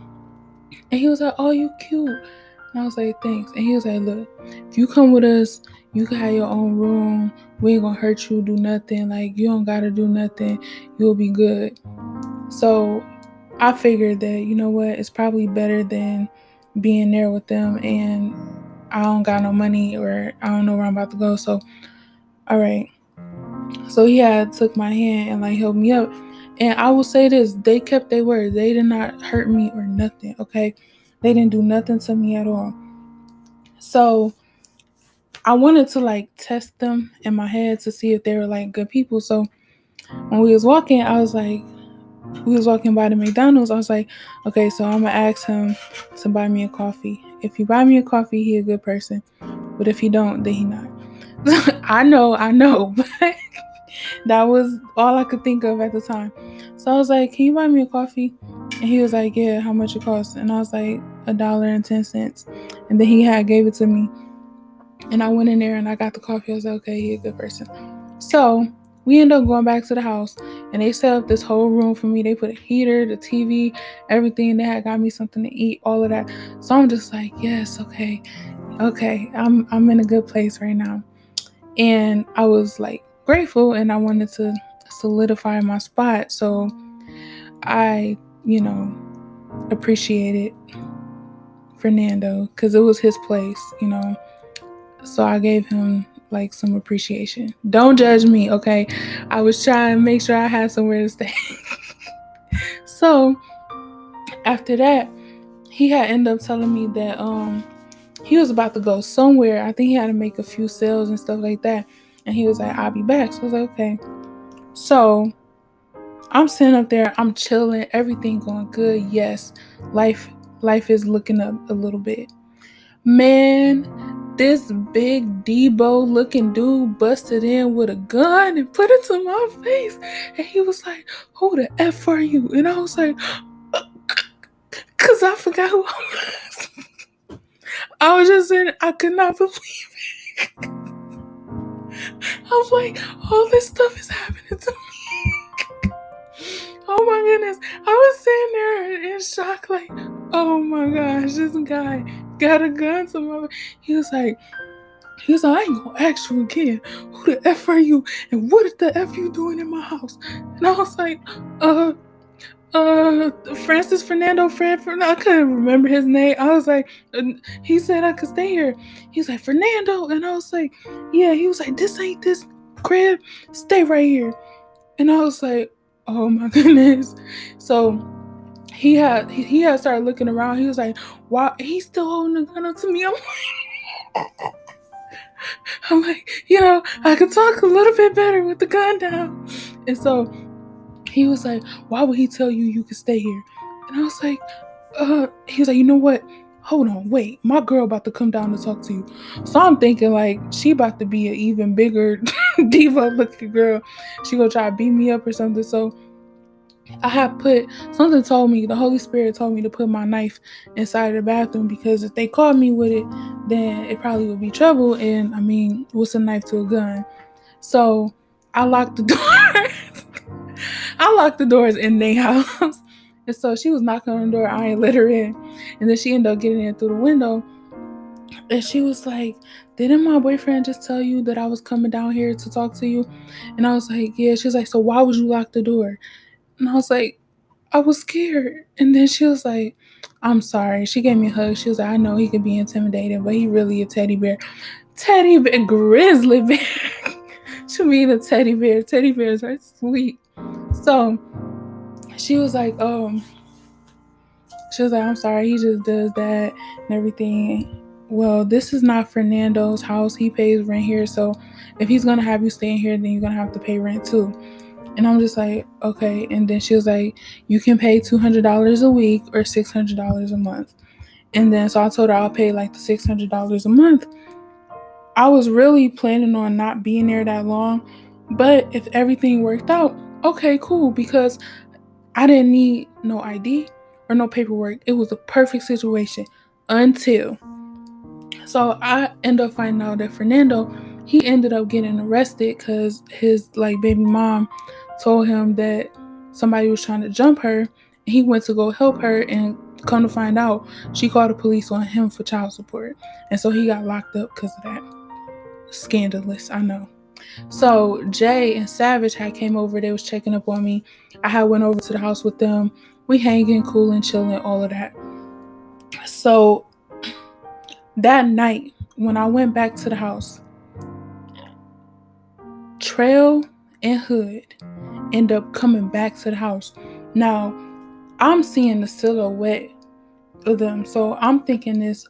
And he was like, "Oh, you cute." And I was like, "Thanks." And he was like, "Look, if you come with us, you can have your own room. We ain't gonna hurt you, do nothing. Like, you don't gotta do nothing. You'll be good." So I figured that, you know what, it's probably better than being there with them and I don't got no money or I don't know where I'm about to go. So, all right. So he had took my hand and like helped me up. And I will say this, they kept their word. They did not hurt me or nothing, okay? They didn't do nothing to me at all. So I wanted to like test them in my head to see if they were like good people. So when we was walking, we was walking by the McDonald's. I was like, okay, so I'm gonna ask him to buy me a coffee. If he buy me a coffee, he a good person. But if he don't, then he not. I know, but that was all I could think of at the time. So I was like, "Can you buy me a coffee?" And he was like, "Yeah, how much it costs?" And I was like, $1.10. And then he had gave it to me. And I went in there and I got the coffee. I was like, okay, he a good person. So we ended up going back to the house and they set up this whole room for me. They put a heater, the TV, everything. They had got me something to eat, all of that. So I'm just like, yes, okay. I'm in a good place right now. And I was like grateful and I wanted to solidify my spot. So I, appreciated Fernando because it was his place. So I gave him like some appreciation. Don't judge me, okay? I was trying to make sure I had somewhere to stay. So after that, he had ended up telling me that he was about to go somewhere. I think he had to make a few sales and stuff like that. And he was like, "I'll be back." So I was like, okay. So I'm sitting up there, I'm chilling, everything going good. Yes, life is looking up a little bit. Man, this big Debo looking dude busted in with a gun and put it to my face. And he was like, "Who the F are you?" And I was like, because I forgot who I was. I was just saying, I could not believe it. I was like, all this stuff is happening to me. Oh my goodness. I was sitting there in shock, like, oh my gosh, this guy got a gun to my face. He was like, "I ain't gonna ask you again. Who the F are you? And what the F you doing in my house?" And I was like, Francis Fernando Fred, I couldn't remember his name. I was like, he said I could stay here. He was like, "Fernando." And I was like, "Yeah." He was like, "This ain't this crib. Stay right here." And I was like, oh my goodness. So he had started looking around. He was like, why he's still holding the gun up to me? I'm like, I could talk a little bit better with the gun down. And so he was like, why would he tell you could stay here? And I was like, he was like, you know what? Hold on, wait, my girl about to come down to talk to you. So I'm thinking like she about to be an even bigger diva looking girl. She gonna try to beat me up or something. So I had the Holy Spirit told me to put my knife inside the bathroom, because if they caught me with it, then it probably would be trouble. And I mean, what's a knife to a gun? So I locked the door. I locked the doors in their house. And so she was knocking on the door. I ain't let her in. And then she ended up getting in through the window. And she was like, didn't my boyfriend just tell you that I was coming down here to talk to you? And I was like, yeah. She was like, so why would you lock the door? And I was like, I was scared. And then she was like, I'm sorry. She gave me a hug. She was like, I know he can be intimidating, but he really a teddy bear. Teddy bear, grizzly bear. She mean a teddy bear. Teddy bears are sweet. So she was like, I'm sorry, he just does that and everything. Well, this is not Fernando's house. He pays rent here. So if he's gonna have you staying here, then you're gonna have to pay rent too. And I'm just like, okay. And then she was like, you can pay $200 a week or $600 a month. And then so I told her I'll pay like the $600 a month. I was really planning on not being there that long, but if everything worked out, okay, cool, because I didn't need no ID or no paperwork. It was a perfect situation until. So I ended up finding out that Fernando, he ended up getting arrested because his like baby mom told him that somebody was trying to jump her, and he went to go help her, and come to find out, she called the police on him for child support. And so he got locked up because of that. Scandalous, I know. So Jay and Savage had came over. They was checking up on me. I had went over to the house with them. We hanging, cooling, chilling, all of that. So that night, when I went back to the house, Trail and Hood end up coming back to the house. Now, I'm seeing the silhouette of them. So I'm thinking it's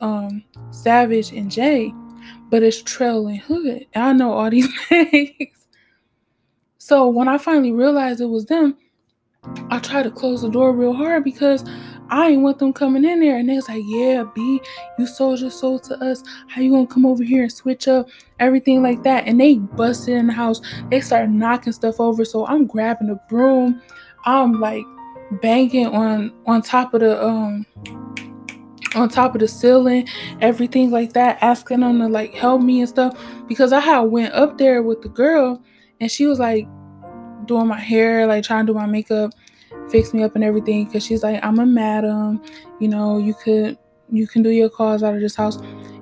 Savage and Jay, but it's Trail and Hood. And I know all these names. So when I finally realized it was them, I tried to close the door real hard because I ain't want them coming in there. And they was like, yeah, B, you sold your soul to us. How you gonna come over here and switch up everything like that? And they busted in the house. They started knocking stuff over. So I'm grabbing a broom. I'm like banging on top of the ceiling, everything like that, asking them to like help me and stuff. Because I had went up there with the girl and she was like doing my hair, like trying to do my makeup, fix me up and everything, because she's like, I'm a madam, you can do your calls out of this house.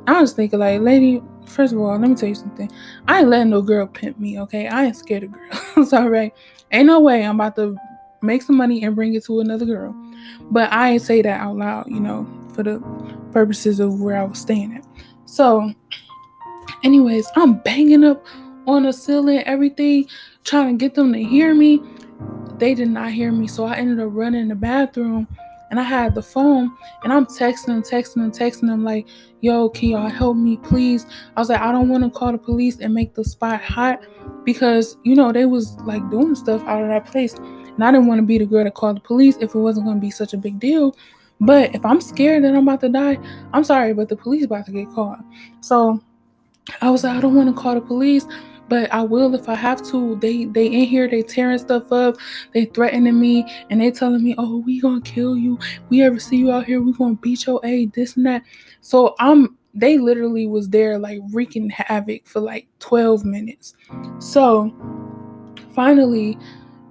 I was thinking like, lady, first of all, let me tell you something. I ain't letting no girl pimp me, okay? I ain't scared of girls. All right, ain't no way I'm about to make some money and bring it to another girl. But I ain't say that out loud, for the purposes of where I was staying at. So anyways, I'm banging up on the ceiling, everything, trying to get them to hear me. They did not hear me, so I ended up running in the bathroom, and I had the phone, and I'm texting them like, yo, can y'all help me, please? I was like, I don't want to call the police and make the spot hot, because, they was like doing stuff out of that place, and I didn't want to be the girl that called the police if it wasn't going to be such a big deal. But if I'm scared that I'm about to die, I'm sorry, but the police about to get called. So I was like, I don't want to call the police, but I will if I have to. They in here, they tearing stuff up, they threatening me, and they telling me, oh, we gonna kill you. We ever see you out here, we gonna beat your A, this and that. So they literally was there like wreaking havoc for like 12 minutes. So finally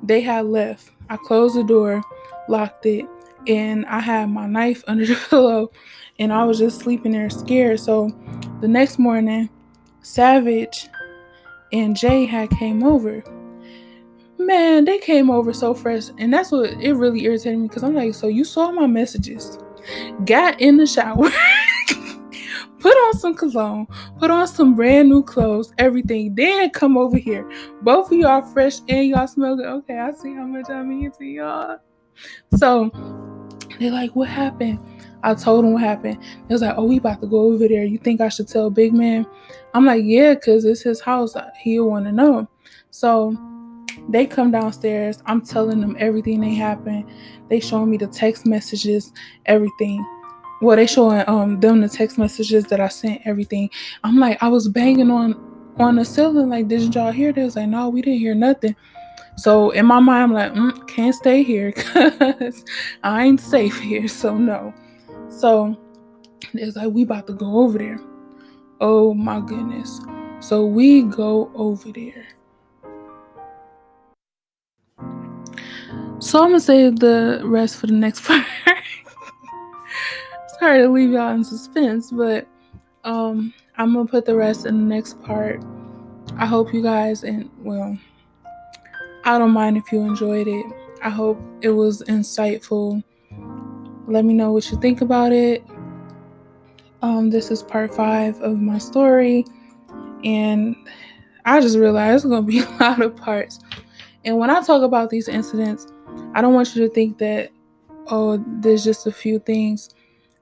they had left. I closed the door, locked it, and I had my knife under the pillow, and I was just sleeping there scared. So the next morning, Savage and Jay had came over. Man, they came over so fresh, and that's what it really irritated me, because I'm like, so you saw my messages, got in the shower, put on some cologne, put on some brand new clothes, everything. Then come over here. Both of y'all fresh and y'all smell good. Okay, I see how much I mean to y'all. So they're like, what happened? I told them what happened. It was like, oh, we about to go over there. You think I should tell Big Man? I'm like, yeah, because it's his house. He'll want to know. So they come downstairs. I'm telling them everything that happened. They showing me the text messages, everything. Well, they showing them the text messages that I sent, everything. I'm like, I was banging on the ceiling. Like, didn't y'all hear this? Like, no, we didn't hear nothing. So in my mind, I'm like, can't stay here because I ain't safe here. So no. So it's like, we about to go over there. Oh my goodness. So we go over there. So I'm gonna save the rest for the next part. Sorry to leave y'all in suspense, but I'm gonna put the rest in the next part. I hope you guys, and well, I don't mind if you enjoyed it. I hope it was insightful. Let me know what you think about it. This is part 5 of my story, and I just realized it's gonna be a lot of parts. And when I talk about these incidents, I don't want you to think that, oh, there's just a few things.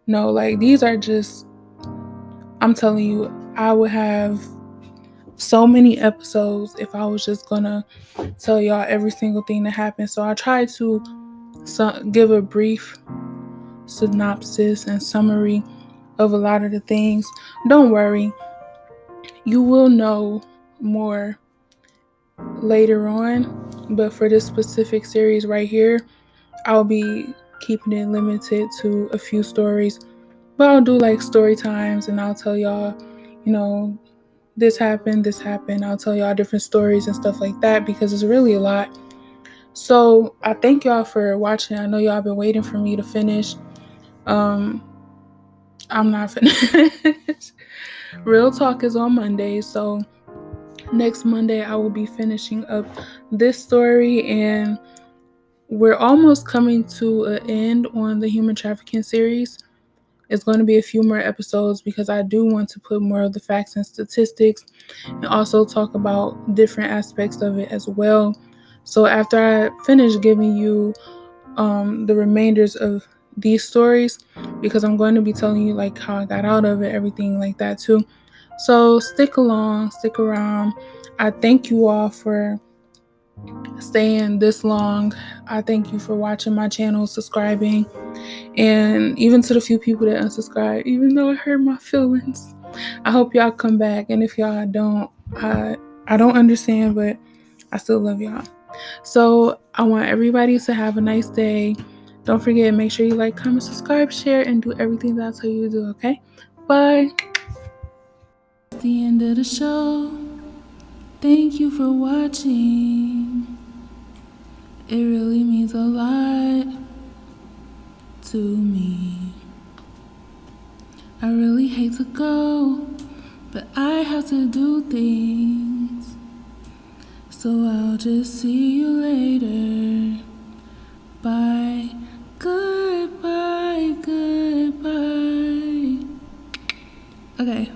No, like these are just, I'm telling you, I would have so many episodes if I was just gonna tell y'all every single thing that happened. So I tried to give a brief synopsis and summary of a lot of the things. Don't worry, you will know more later on, but for this specific series right here, I'll be keeping it limited to a few stories. But I'll do like story times and I'll tell y'all, this happened, this happened. I'll tell y'all different stories and stuff like that because it's really a lot. So I thank y'all for watching. I know y'all been waiting for me to finish. I'm not finished. Real Talk is on Monday, so next Monday I will be finishing up this story, and we're almost coming to an end on the human trafficking series. It's going to be a few more episodes because I do want to put more of the facts and statistics and also talk about different aspects of it as well. So after I finish giving you the remainders of these stories, because I'm going to be telling you like how I got out of it, everything like that too. So stick along, stick around. I thank you all for staying this long. I thank you for watching my channel, subscribing, and even to the few people that unsubscribe, even though it hurt my feelings. I hope y'all come back, and if y'all don't, I don't understand, but I still love y'all. So I want everybody to have a nice day. Don't forget, make sure you like, comment, subscribe, share, and do everything that I tell you to do, okay? Bye. That's the end of the show. Thank you for watching. It really means a lot to me. I really hate to go, but I have to do things. So I'll just see you later. Bye. Goodbye, goodbye. Okay.